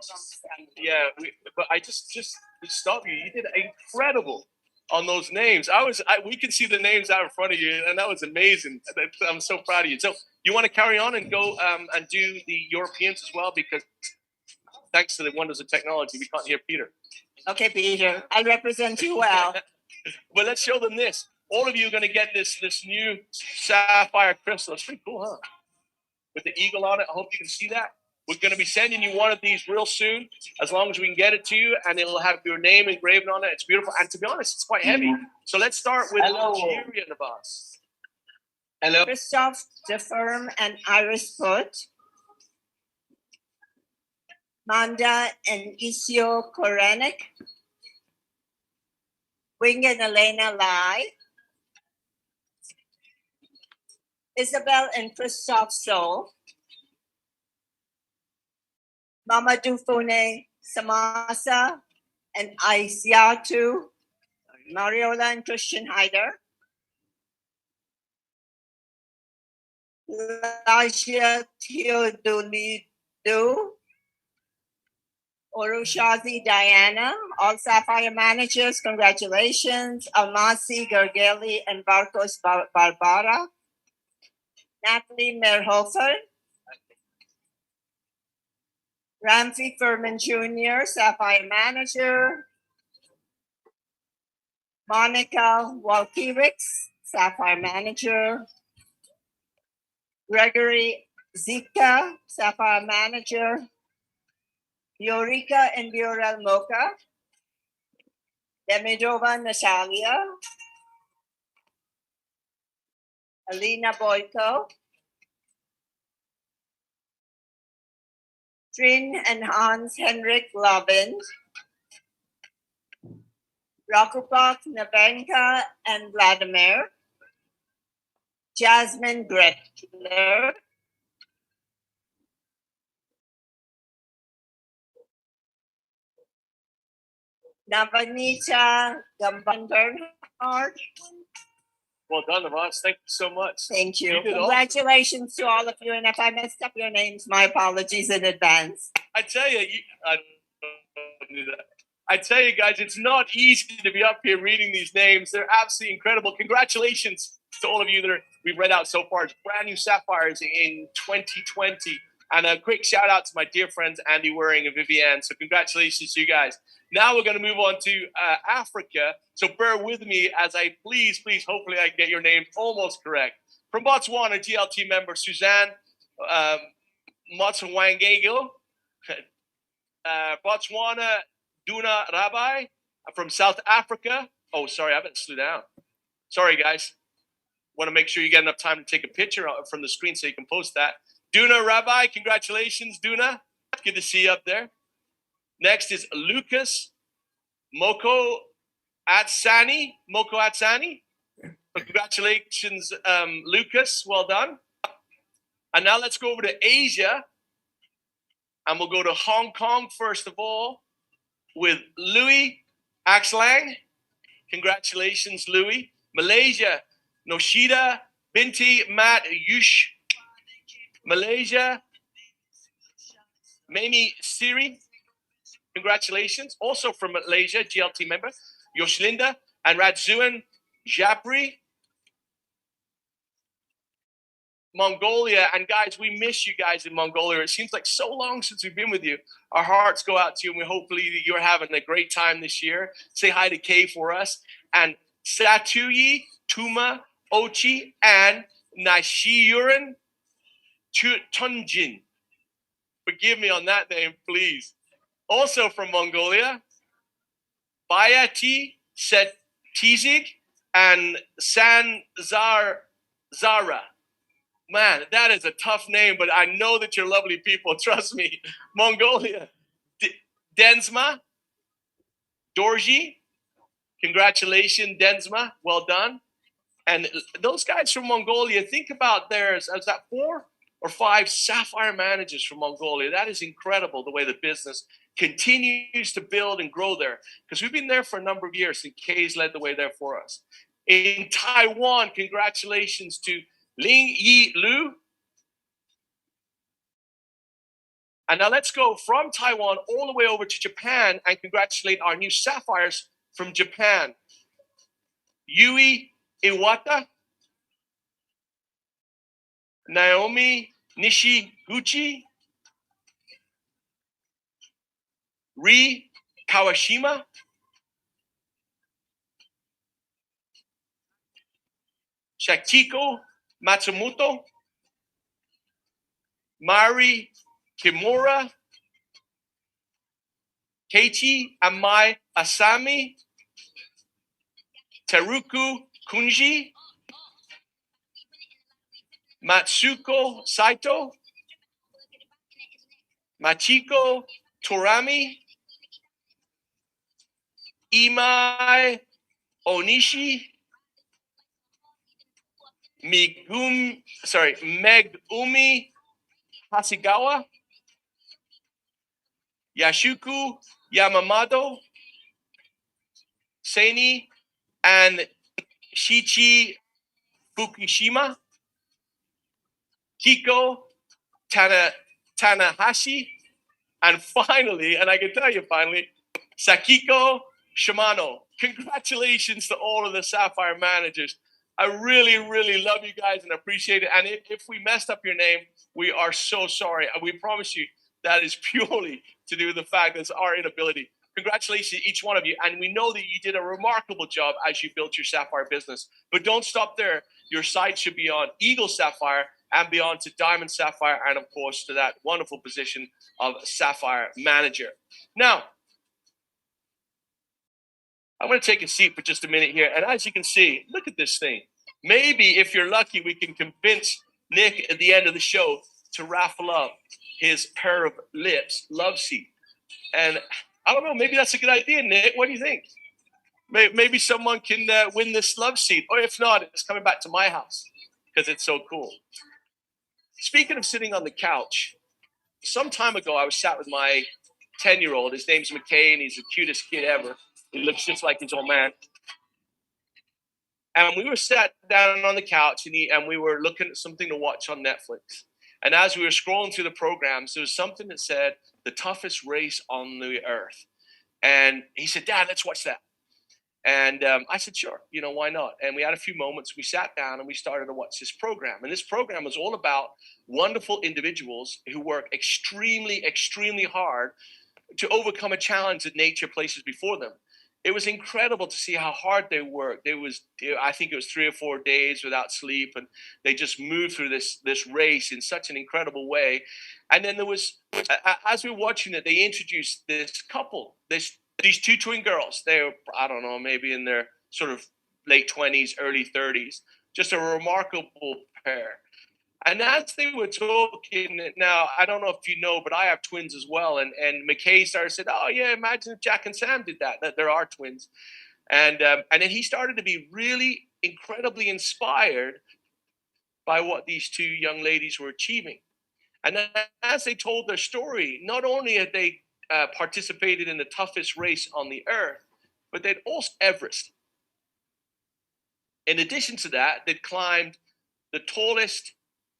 but I just to stop you. You did incredible on those names. We can see the names out in front of you, and that was amazing. I'm so proud of you. So you want to carry on and go and do the Europeans as well, because thanks to the wonders of technology, we can't hear Peter.
Okay, Peter, I'll represent you well.
But let's show them this. All of you are going to get this new sapphire crystal. It's pretty cool, huh? With the eagle on it. I hope you can see that. We're going to be sending you one of these real soon, as long as we can get it to you, and it'll have your name engraved on it. It's beautiful. And to be honest, it's quite heavy. So let's start with Algeria, Nabas.
Hello.
Christoph DeFerm and Iris Foot. Manda and Isio Korenik. Wing and Elena Lai. Isabel and Christoph Soul. Mamadou Fune Samasa and Aisiatu. Mariola and Christian Hyder. Lajia Teodulidu. Orushazi Diana, all Sapphire managers, congratulations. Almasi Gergely and Barkos Barbara. Natalie Merhofer. Ramsey Furman Jr., Sapphire manager. Monica Walkiewicz, Sapphire manager. Gregory Zika, Sapphire Manager, Eureka and Burel Mocha, Demidova Natalia, Alina Boyko, Trin and Hans Henrik Lovin, Rokopok, Navenka and Vladimir, Jasmine Gretler, Navanita Gamban Bernhardt.
Well done, Navas. Thank you so much.
Thank you.
You did awesome.
Congratulations to all of you. And if I messed up your names, my apologies in advance.
I tell you, I don't do that. I tell you guys, it's not easy to be up here reading these names. They're absolutely incredible. Congratulations to all of you that we've read out so far. It's brand new Sapphires in 2020. And a quick shout out to my dear friends, Andy Waring and Vivienne. So congratulations to you guys. Now we're going to move on to Africa. So bear with me as I please, hopefully I get your name almost correct. From Botswana, GLT member Suzanne Motswangego. Botswana, Duna Rabbi. From South Africa. Oh, sorry, I better slow down. Sorry, guys. Want to make sure you get enough time to take a picture from the screen so you can post that. Duna Rabbi, congratulations, Duna. Good to see you up there. Next is Lucas Moko Atsani. So congratulations, Lucas. Well done. And now let's go over to Asia. And we'll go to Hong Kong first of all with Louis Axlang. Congratulations, Louis. Malaysia, Noshida Binti Mat Yush. Malaysia, Mimi Siri. Congratulations. Also from Malaysia, GLT member, Yoshlinda and Radzuan Japri. Mongolia, and guys, we miss you guys in Mongolia. It seems like so long since we've been with you. Our hearts go out to you, and we hopefully that you're having a great time this year. Say hi to Kay for us. And Satuyi, Tuma, Ochi, and Nashiyuran Tunjin. Forgive me on that name, please. Also from Mongolia, Bayati Setizig and Zara. Man, that is a tough name, but I know that you're lovely people. Trust me. Mongolia, Densma, Dorji. Congratulations, Densma. Well done. And those guys from Mongolia, think about theirs. Is that 4 or 5 Sapphire managers from Mongolia? That is incredible, the way the business continues to build and grow there. Because we've been there for a number of years, and Kay's led the way there for us. In Taiwan, congratulations to Ling Yi Lu. And now let's go from Taiwan all the way over to Japan and congratulate our new Sapphires from Japan. Yui Iwata, Naomi Nishiguchi, Ri Kawashima, Shakiko Matsumoto, Mari Kimura, Keiichi Amai Asami, Teruku Kunji, Matsuko Saito, Machiko Torami, Imai Onishi, Megumi Hasigawa, Yashuku Yamamoto, Seini, and Shichi Fukushima, Kiko Tanahashi, and finally, and I can tell you finally, Sakiko Shimano. Congratulations to all of the Sapphire managers. I really, really love you guys and appreciate it. And if we messed up your name, we are so sorry. And we promise you that is purely to do with the fact that it's our inability. Congratulations to each one of you. And we know that you did a remarkable job as you built your Sapphire business. But don't stop there. Your site should be on Eagle Sapphire and beyond to Diamond Sapphire, and of course to that wonderful position of Sapphire Manager. Now, I'm going to take a seat for just a minute here, and as you can see, look at this thing. Maybe if you're lucky, we can convince Nick at the end of the show to raffle up his pair of lips love seat. And I don't know, maybe that's a good idea, Nick. What do you think? Maybe someone can win this love seat, or if not, it's coming back to my house because it's so cool. Speaking of sitting on the couch, some time ago I was sat with my 10-year-old. His name's McKay, and he's the cutest kid ever. He looks just like his old man. And we were sat down on the couch, and we were looking at something to watch on Netflix. And as we were scrolling through the programs, there was something that said the toughest race on the earth. And he said, "Dad, let's watch that." And I said, "Sure, why not?" And we had a few moments. We sat down and we started to watch this program. And this program was all about wonderful individuals who work extremely, extremely hard to overcome a challenge that nature places before them. It was incredible to see how hard they worked. I think it was 3 or 4 days without sleep, and they just moved through this race in such an incredible way. And then there was, as we were watching it, they introduced this couple, these two twin girls. They were, I don't know, maybe in their sort of late 20s, early 30s, just a remarkable pair. And as they were talking, now, I don't know if you know, but I have twins as well. And McKay started said, "Oh, yeah, imagine if Jack and Sam did that there are twins." And then he started to be really incredibly inspired by what these two young ladies were achieving. And then as they told their story, not only had they participated in the toughest race on the earth, but they'd also Everest. In addition to that, they'd climbed the tallest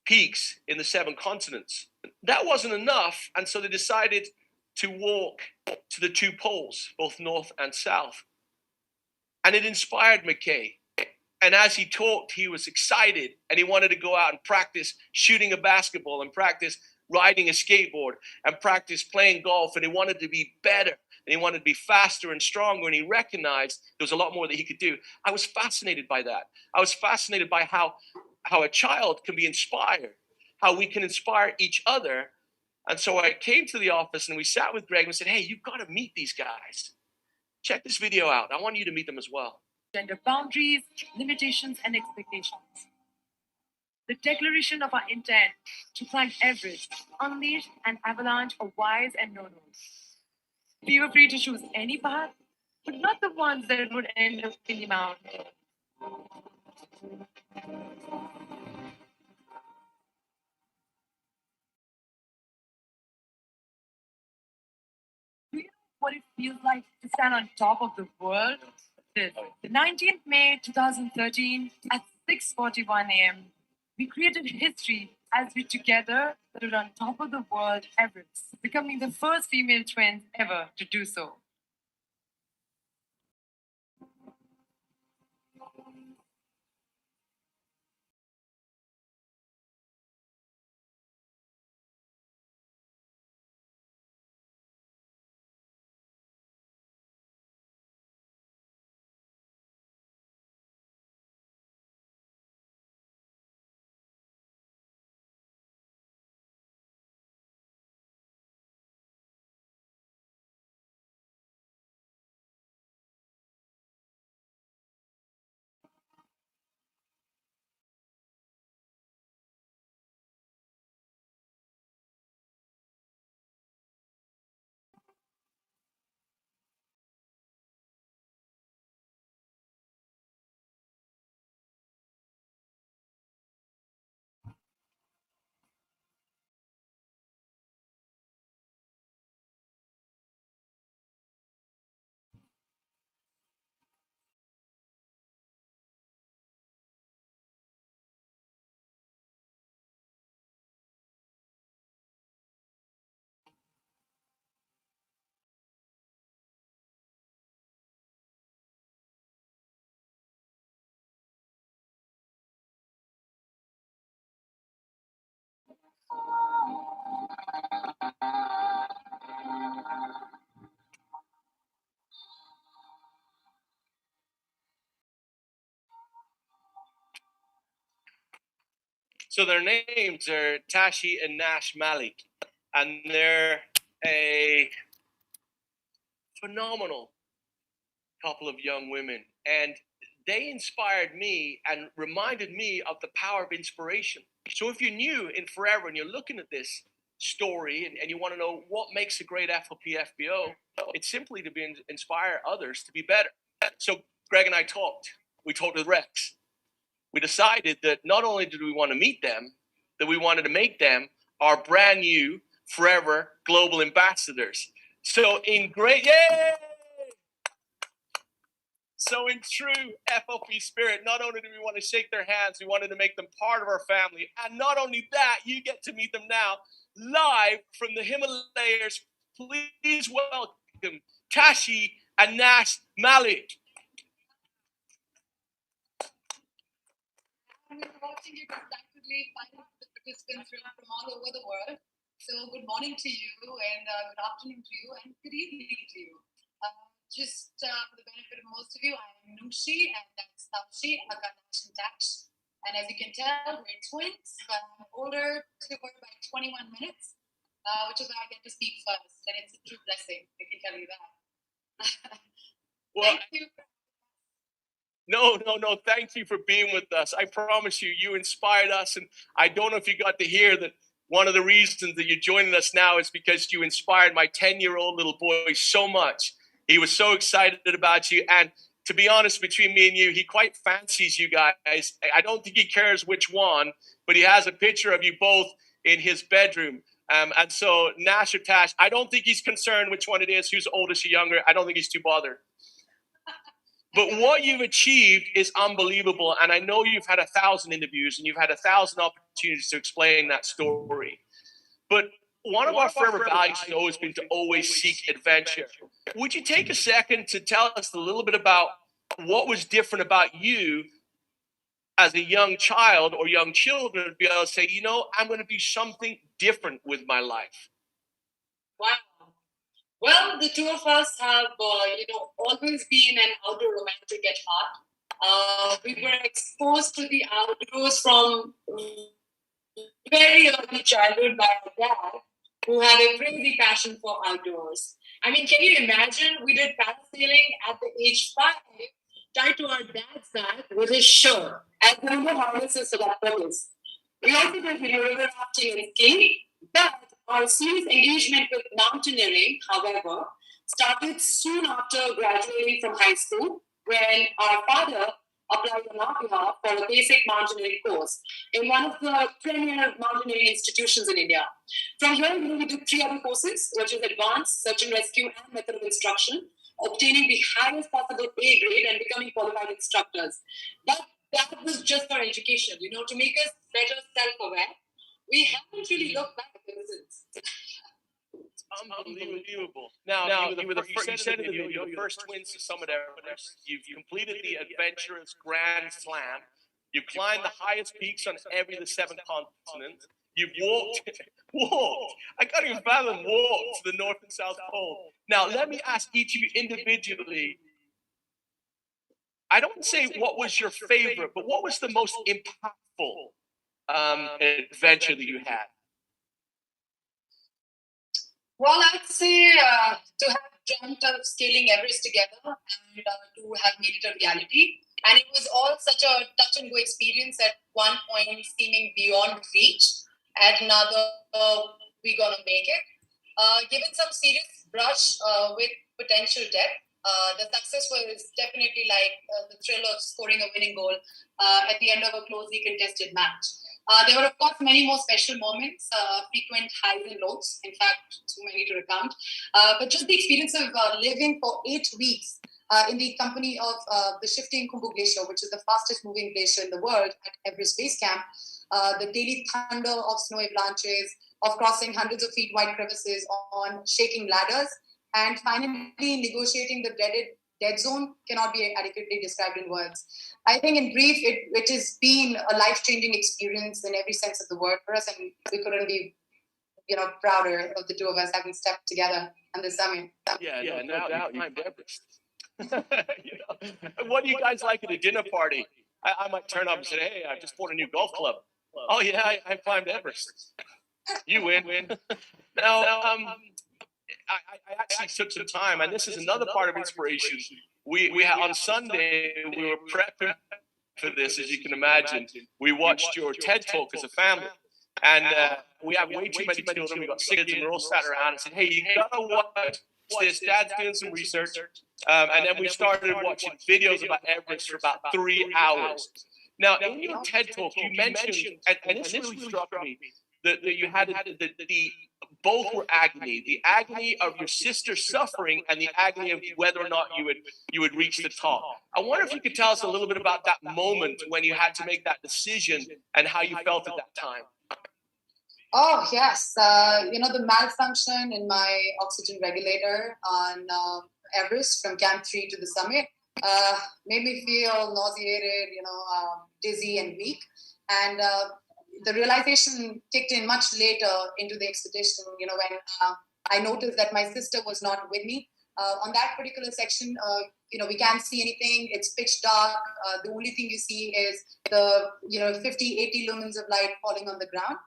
peaks in the 7 continents. That wasn't enough, and so they decided to walk to the 2 poles, both north and south. And it inspired McKay. And as he talked, he was excited, and he wanted to go out and practice shooting a basketball and practice riding a skateboard and practice playing golf, and he wanted to be better, and he wanted to be faster and stronger, and he recognized there was a lot more that he could do. I was fascinated by that. I was fascinated by how a child can be inspired, how we can inspire each other. And so I came to the office and we sat with Greg and said, "Hey, you've got to meet these guys. Check this video out. I want you to meet them as well."
Gender boundaries, limitations, and expectations. The declaration of our intent to climb Everest, unleash an avalanche of whys and no-nos. We were free to choose any path, but not the ones that would end up in the mountain. Do you know what it feels like to stand on top of the world? The 19th May 2013 at 6:41 a.m. We created history as we together stood on top of the world Everest, becoming the first female twins ever to do so.
So their names are Tashi and Nash Malik, and they're a phenomenal couple of young women. And they inspired me and reminded me of the power of inspiration. So if you're new in Forever and you're looking at this story and you want to know what makes a great FLP FBO, it's simply to inspire others to be better. So Greg and I talked. We talked with Rex. We decided that not only did we want to meet them, that we wanted to make them our brand new Forever Global Ambassadors. So in So in true FLP spirit, not only do we want to shake their hands, we wanted to make them part of our family. And not only that, you get to meet them now live from the Himalayas. Please welcome Tashi and Nash Malik.
I'm watching you excitedly find the participants from all over the world. So good morning to you, and good afternoon to you, and good evening to you. Just for the benefit of most of you, I'm Nushi, and that's Tashi, Nash and Tash. And as you can tell, we're twins, but I'm older to her by 21 minutes, which is why I get to speak first. And it's a true blessing, I can tell you that.
Well,
thank you.
No. Thank you for being with us. I promise you, you inspired us. And I don't know if you got to hear that one of the reasons that you're joining us now is because you inspired my 10-year-old little boy so much. He was so excited about you. And to be honest, between me and you, he quite fancies you guys. I don't think he cares which one, but he has a picture of you both in his bedroom. And so Nash or Tash, I don't think he's concerned which one it is, who's oldest or younger. I don't think he's too bothered. But what you've achieved is unbelievable. And I know you've had 1,000 interviews and you've had 1,000 opportunities to explain that story. But one of our forever values has always been to always seek adventure. Would you take a second to tell us a little bit about what was different about you as a young child or young children to be able to say, you know, I'm going to do something different with my life?
Wow. Well, the two of us have, always been an outdoor romantic at heart. We were exposed to the outdoors from very early childhood by our dad, who had a crazy passion for outdoors. I mean, can you imagine? We did parasailing at the age 5, tied to our dad's back with his shirt, as number harnesses for that purpose. We also did river rafting and skiing, but our serious engagement with mountaineering, however, started soon after graduating from high school, when our father applied on our behalf for a basic mountaineering course in one of the premier mountaineering institutions in India. From here, we did 3 other courses, which is advanced search and rescue and method of instruction, obtaining the highest possible A grade and becoming qualified instructors. But that was just our education, to make us better self-aware. We haven't really looked back ever since.
Unbelievable. Now, you said in the video, you're the first twins to summit Everest. You've completed the adventurous Grand Slam. You've climbed the highest peaks on every of the 7 continents. You've walked. I can't even fathom walked to the North and South Pole. Now, let me ask each of you individually. I don't say what was your favorite, but what was the most impactful adventure that you had?
Well, I'd say to have dreamt of scaling Everest together and to have made it a reality. And it was all such a touch and go experience, at one point seeming beyond reach, at another, we're going to make it. Given some serious brush with potential depth, the success was definitely like the thrill of scoring a winning goal at the end of a closely contested match. There were, of course, many more special moments, frequent highs and lows, in fact, too many to recount. But just the experience of living for 8 weeks in the company of the shifting Khumbu Glacier, which is the fastest moving glacier in the world, at Everest Base Camp, the daily thunder of snow avalanches, of crossing hundreds of feet wide crevices on shaking ladders, and finally negotiating the dreaded dead zone cannot be adequately described in words. I think in brief, it has been a life-changing experience in every sense of the word for us, and we couldn't be, prouder of the two of us having stepped together on this summit.
Yeah, no doubt. You climbed Everest. What do you guys like at a dinner party? I might turn up and say, hey, I just bought a new golf club. Oh yeah, I climbed Everest. You win. Now, I actually took some time, and this is another part of inspiration. We had on Sunday we were prepping for this, as you can imagine. We watched your TED talk as a family, and we have way too many children. We got 6 kids, and we're all sat around and said, "Hey, you gotta watch this." Dad's doing some research, and then we started watching videos about Everest for about 3 hours. Now, in your TED talk, you mentioned, and this really struck me, that you had the both were agony, the agony of your sister suffering and the agony of whether or not you would reach the top. I wonder if you could tell us a little bit about that moment when you had to make that decision and how you felt at that time.
Oh, yes. The malfunction in my oxygen regulator on Everest from Camp 3 to the summit made me feel nauseated, dizzy and weak. And the realization kicked in much later into the expedition, when I noticed that my sister was not with me. On that particular section, we can't see anything. It's pitch dark. The only thing you see is the, 50, 80 lumens of light falling on the ground.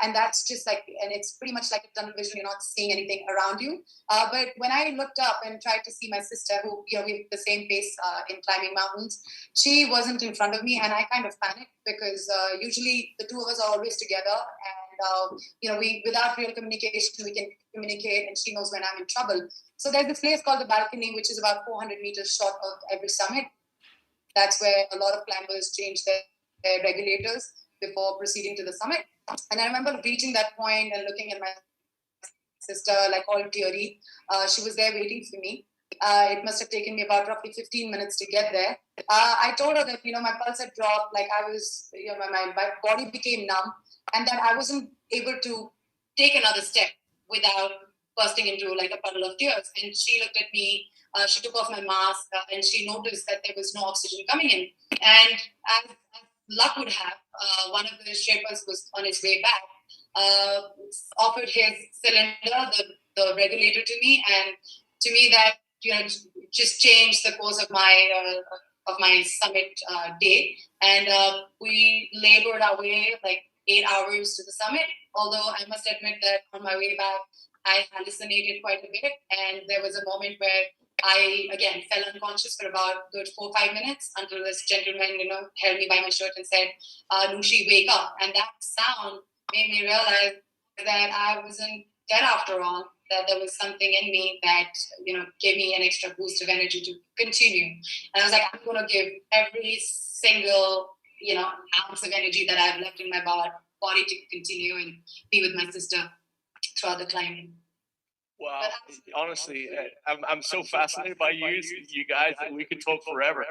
And that's just and it's pretty much like a tunnel vision. You're not seeing anything around you. But when I looked up and tried to see my sister, who, we have the same pace in climbing mountains, she wasn't in front of me, and I kind of panicked because usually the two of us are always together. And, we, without real communication, we can communicate, and she knows when I'm in trouble. So there's this place called the Balcony, which is about 400 meters short of every summit. That's where a lot of climbers change their regulators before proceeding to the summit. And I remember reaching that point and looking at my sister, all teary. She was there waiting for me. It must have taken me about roughly 15 minutes to get there. I told her that, my pulse had dropped, I was, my body became numb, and that I wasn't able to take another step without bursting into a puddle of tears. And she looked at me, she took off my mask, and she noticed that there was no oxygen coming in. And as luck would have, one of the Sherpas was on his way back, offered his cylinder, the regulator, to me, and to me that just changed the course of my summit day. And we labored our way 8 hours to the summit. Although I must admit that on my way back, I hallucinated quite a bit, and there was a moment where I, again, fell unconscious for about a good 4 or 5 minutes until this gentleman, held me by my shirt and said, "Nushi, wake up." And that sound made me realize that I wasn't dead after all, that there was something in me that, gave me an extra boost of energy to continue. And I was like, I'm going to give every single, ounce of energy that I've left in my body to continue and be with my sister throughout the climbing.
Wow, honestly, I'm so fascinated by you guys that we could talk forever.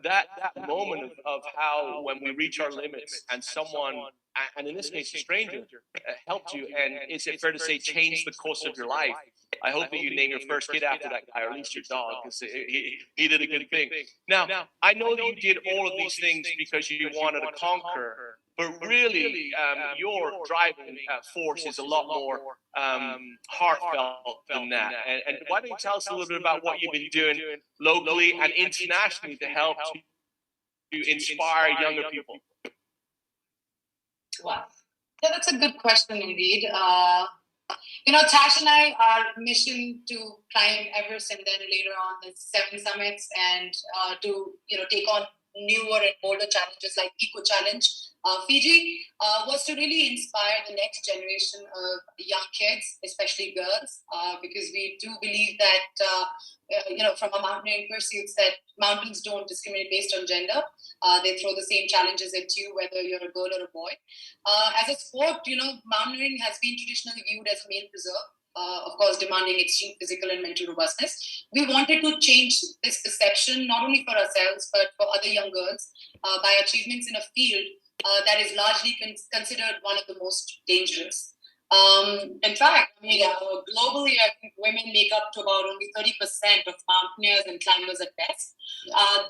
That moment of how when we reach our limits and someone, and in this case a stranger, helped you, and is it fair to say changed the course of your life? I hope that you name your first kid after that guy, or at least your dog, because he did a good thing. Now, I know that you did all of these things because you wanted to conquer, but really your driving force is a lot more heartfelt than that. And why don't you tell us a little bit about what you've been doing locally and internationally to help to inspire younger people?
Wow. Yeah, that's a good question indeed. Tash and I, our mission to climb Everest and then later on the 7 summits and to take on newer and bolder challenges like Eco Challenge Fiji was to really inspire the next generation of young kids, especially girls, because we do believe that from our mountaineering pursuits that mountains don't discriminate based on gender. They throw the same challenges at you whether you're a girl or a boy. As a sport, mountaineering has been traditionally viewed as a male preserve. Of course, demanding extreme physical and mental robustness. We wanted to change this perception, not only for ourselves, but for other young girls, by achievements in a field that is largely considered one of the most dangerous. In fact, globally, I think women make up to about only 30% of mountaineers and climbers at best.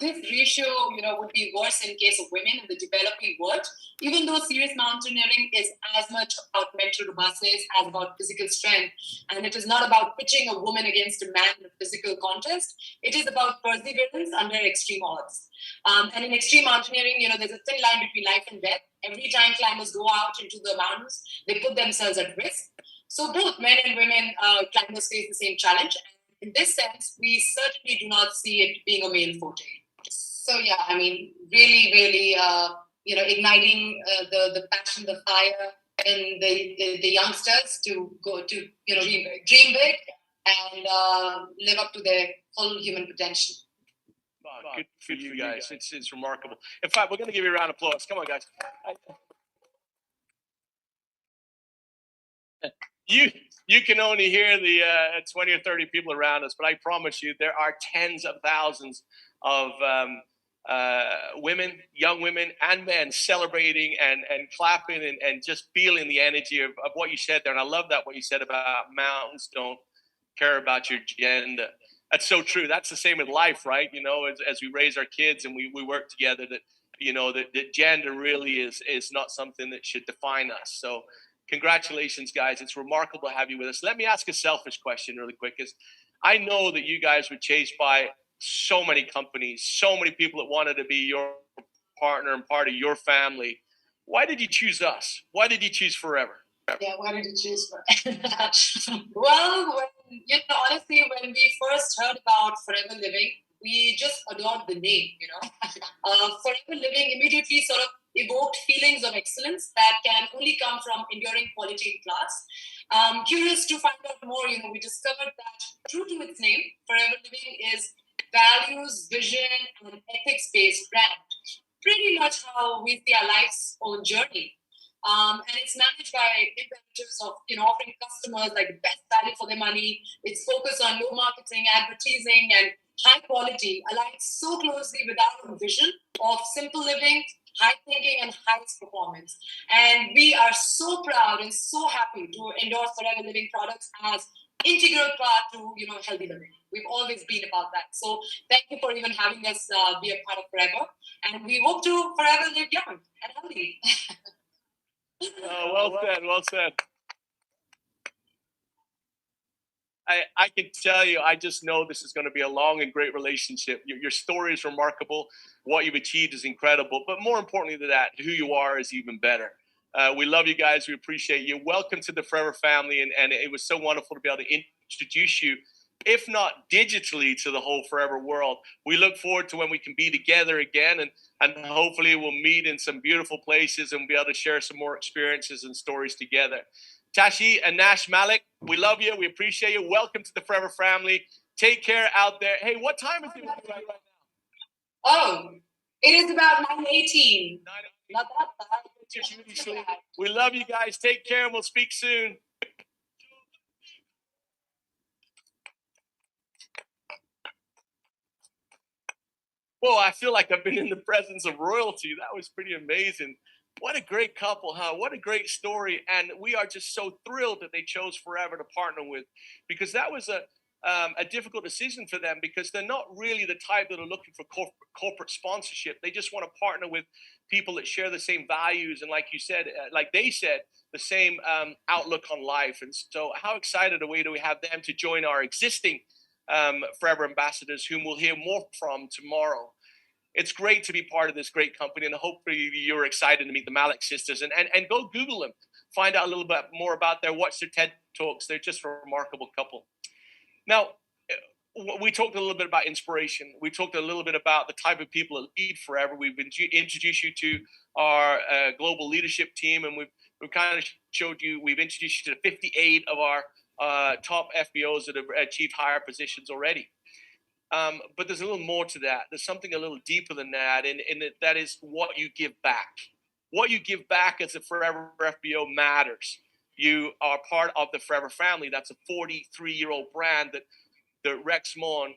This ratio, would be worse in case of women in the developing world, even though serious mountaineering is as much about mental robustness as about physical strength. And it is not about pitching a woman against a man in a physical contest. It is about perseverance under extreme odds. And in extreme mountaineering, there's a thin line between life and death. Every time climbers go out into the mountains, they put themselves at risk. So both men and women climbers face the same challenge. In this sense, we certainly do not see it being a male forte. So yeah, I mean, really, really, igniting the passion, the fire in the youngsters to go to dream big and live up to their full human potential.
Wow, good for you guys. It's remarkable. In fact, we're going to give you a round of applause. Come on, guys. You can only hear the 20 or 30 people around us, but I promise you there are tens of thousands of women, young women and men celebrating and clapping and just feeling the energy of what you said there. And I love that what you said about mountains don't care about your gender. That's so true. That's the same with life, right? As we raise our kids and we work together, that gender really is not something that should define us. So congratulations, guys. It's remarkable to have you with us. Let me ask a selfish question really quick. I know that you guys were chased by so many companies, so many people that wanted to be your partner and part of your family. Why did you choose us? Why did you choose Forever?
Yeah, why did you choose Forever? Well, honestly, when we first heard about Forever Living, we just adored the name, Forever Living immediately sort of evoked feelings of excellence that can only come from enduring quality in class. Curious to find out more, we discovered that true to its name, Forever Living is values, vision, and ethics-based brand. Pretty much how we see our life's own journey. And it's managed by imperatives of offering customers like the best value for their money. It's focused on low marketing, advertising, and high quality, aligned so closely with our vision of simple living, high thinking, and highest performance. And we are so proud and so happy to endorse Forever Living products as integral part to healthy living. We've always been about that. So thank you for even having us be a part of Forever. And we hope to forever live young and healthy.
Well said. Well said. I can tell you, I just know this is going to be a long and great relationship. Your story is remarkable. What you've achieved is incredible. But more importantly than that, who you are is even better. We love you guys. We appreciate you. Welcome to the Forever family. And it was so wonderful to be able to introduce you, if not digitally, to the whole Forever world. We look forward to when we can be together again. And hopefully we'll meet in some beautiful places and be able to share some more experiences and stories together. Tashi and Nash Malik, we love you. We appreciate you. Welcome to the Forever family. Take care out there. Hey, what time is it right now?
Oh, it is about 9:18. Not that bad.
We love you guys. Take care and we'll speak soon. Whoa, I feel like I've been in the presence of royalty. That was pretty amazing. What a great couple, huh? What a great story. And we are just so thrilled that they chose Forever to partner with, because that was a difficult decision for them, because they're not really the type that are looking for corporate sponsorship. They just want to partner with people that share the same values. And like you said, like they said, the same outlook on life. And so how excited are we to have them to join our existing Forever ambassadors, whom we'll hear more from tomorrow. It's great to be part of this great company, and hopefully you're excited to meet the Malik sisters and go Google them, find out a little bit more about watch their TED Talks. They're just a remarkable couple. Now, we talked a little bit about inspiration. We talked a little bit about the type of people that lead Forever. We've introduced you to our global leadership team, and we've kind of showed you, we've introduced you to 58 of our top FBOs that have achieved higher positions already. But there's a little more to that. There's something a little deeper than that, and that is what you give back. What you give back as a Forever FBO matters. You are part of the Forever family. That's a 43-year-old brand that Rex Mon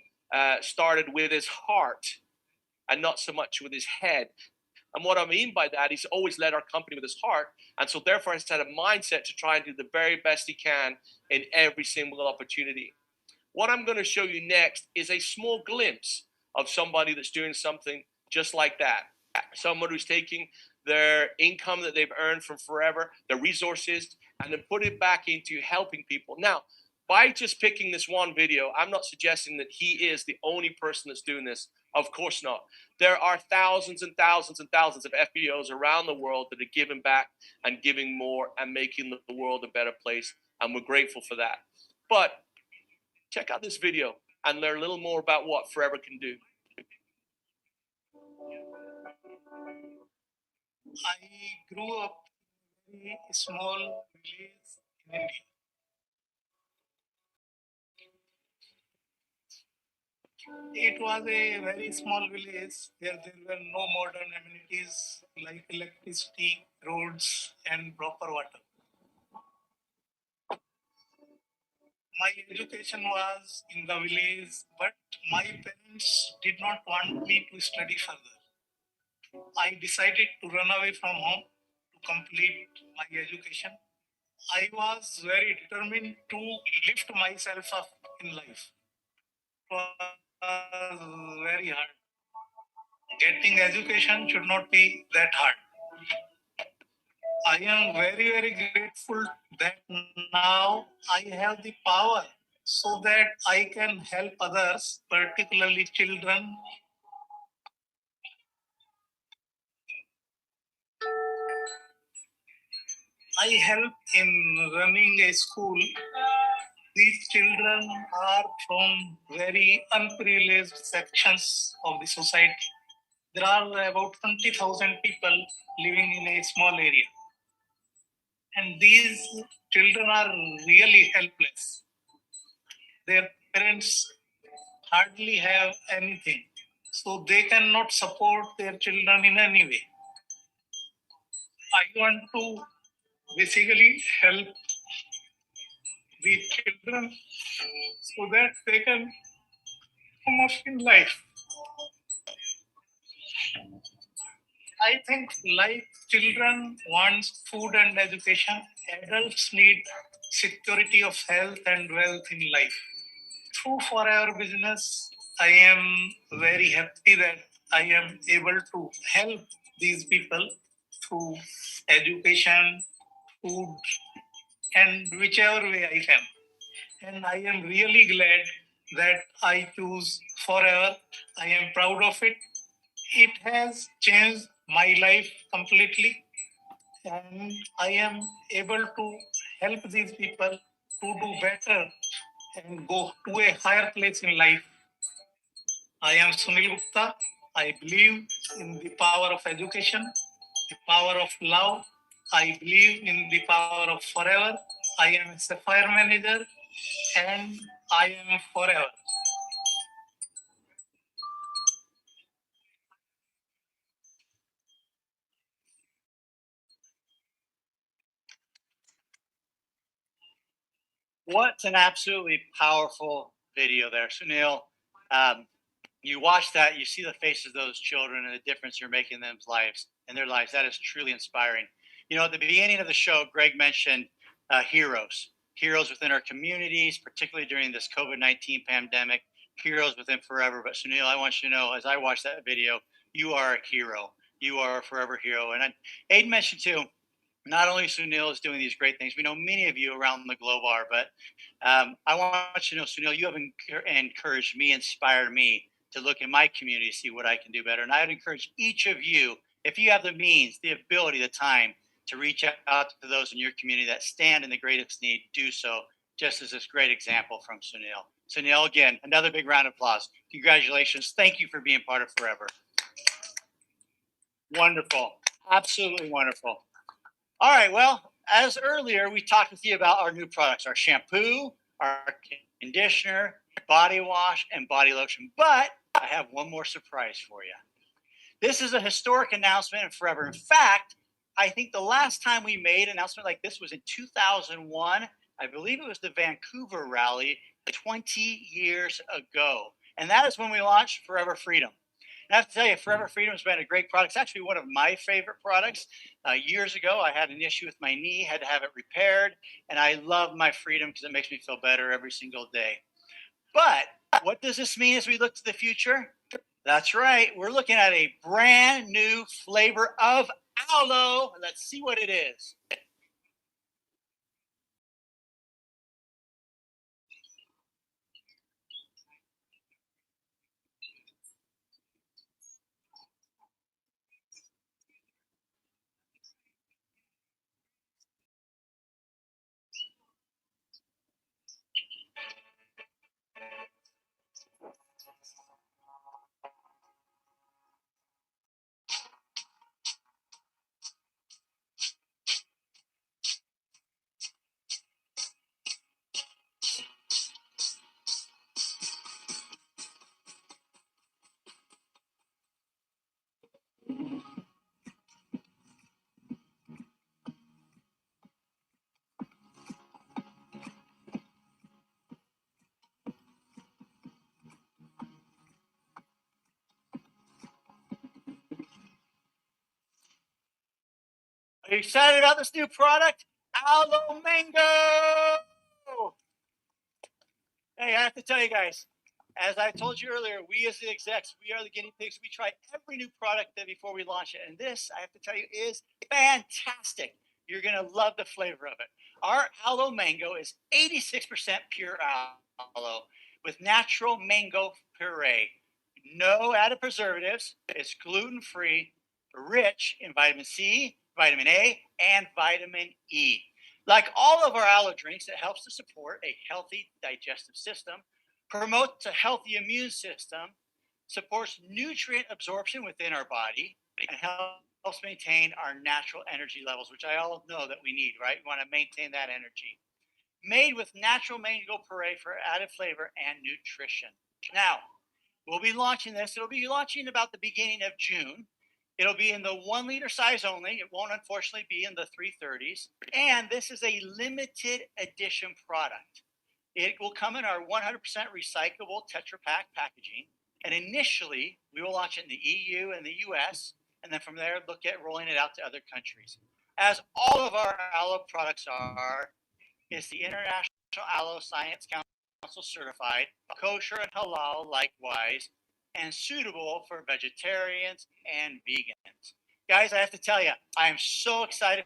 started with his heart and not so much with his head. And what I mean by that, he's always led our company with his heart. And so therefore has had a mindset to try and do the very best he can in every single opportunity. What I'm going to show you next is a small glimpse of somebody that's doing something just like that. Someone who's taking their income that they've earned from Forever, their resources, and then put it back into helping people. Now, by just picking this one video, I'm not suggesting that he is the only person that's doing this Of course not. There are thousands and thousands and thousands of FBOs around the world that are giving back and giving more and making the world a better place. And we're grateful for that. But check out this video and learn a little more about what Forever can do.
I grew up in a small village in India. It was a very small village where there were no modern amenities like electricity, roads, and proper water. My education was in the village, but my parents did not want me to study further. I decided to run away from home to complete my education. I was very determined to lift myself up in life. It was very hard. Getting education should not be that hard. I am very, very grateful that now I have the power so that I can help others, particularly children. I help in running a school. These children are from very unprivileged sections of the society. There are about 20,000 people living in a small area. And these children are really helpless. Their parents hardly have anything, so they cannot support their children in any way. I want to basically help the children so that they can come up in life. I think like children want food and education, adults need security of health and wealth in life. Through Forever Business, I am very happy that I am able to help these people through education, food, and whichever way I can. And I am really glad that I choose Forever. I am proud of it. It has changed my life completely, and I am able to help these people to do better and go to a higher place in life. I am Sunil Gupta. I believe in the power of education, the power of love. I believe in the power of Forever. I am a Sapphire manager and I am Forever.
What an absolutely powerful video there, Sunil. You watch that, you see the faces of those children and the difference you're making in their lives. That is truly inspiring. You know, at the beginning of the show, Greg mentioned heroes within our communities, particularly during this COVID-19 pandemic, heroes within Forever. But Sunil, I want you to know, as I watched that video, you are a hero. You are a Forever hero. And Aiden mentioned too, not only Sunil is doing these great things, we know many of you around the globe are, but I want you to know, Sunil, you have encouraged me, inspired me to look in my community to see what I can do better. And I would encourage each of you, if you have the means, the ability, the time to reach out to those in your community that stand in the greatest need, do so, just as this great example from Sunil. Sunil, again, another big round of applause. Congratulations. Thank you for being part of Forever. Wonderful. Absolutely wonderful. All right, well, as earlier, we talked with you about our new products, our shampoo, our conditioner, body wash, and body lotion. But I have one more surprise for you. This is a historic announcement in Forever. In fact, I think the last time we made an announcement like this was in 2001. I believe it was the Vancouver rally 20 years ago. And that is when we launched Forever Freedom. And I have to tell you, Forever Freedom has been a great product. It's actually one of my favorite products. Years ago, I had an issue with my knee, had to have it repaired, and I love my Freedom because it makes me feel better every single day. But what does this mean as we look to the future? That's right. We're looking at a brand new flavor of aloe. Let's see what it is. You excited about this new product? Aloe Mango! Hey, I have to tell you guys, as I told you earlier, we as the execs, we are the guinea pigs. We try every new product before we launch it. And this, I have to tell you, is fantastic. You're going to love the flavor of it. Our Aloe Mango is 86% pure aloe with natural mango puree. No added preservatives. It's gluten-free, rich in vitamin C, vitamin A, and vitamin E. Like all of our aloe drinks, it helps to support a healthy digestive system, promotes a healthy immune system, supports nutrient absorption within our body, and helps maintain our natural energy levels, which I all know that we need, right? We want to maintain that energy. Made with natural mango puree for added flavor and nutrition. Now, we'll be launching this. It'll be launching about the beginning of June. It'll be in the 1 liter size only. It won't unfortunately be in the 330s. And this is a limited edition product. It will come in our 100% recyclable Tetra Pak packaging. And initially, we will launch it in the EU and the US. And then from there, look at rolling it out to other countries. As all of our aloe products are, it's the International Aloe Science Council certified, kosher and halal likewise, and suitable for vegetarians and vegans. Guys, I have to tell you, I am so excited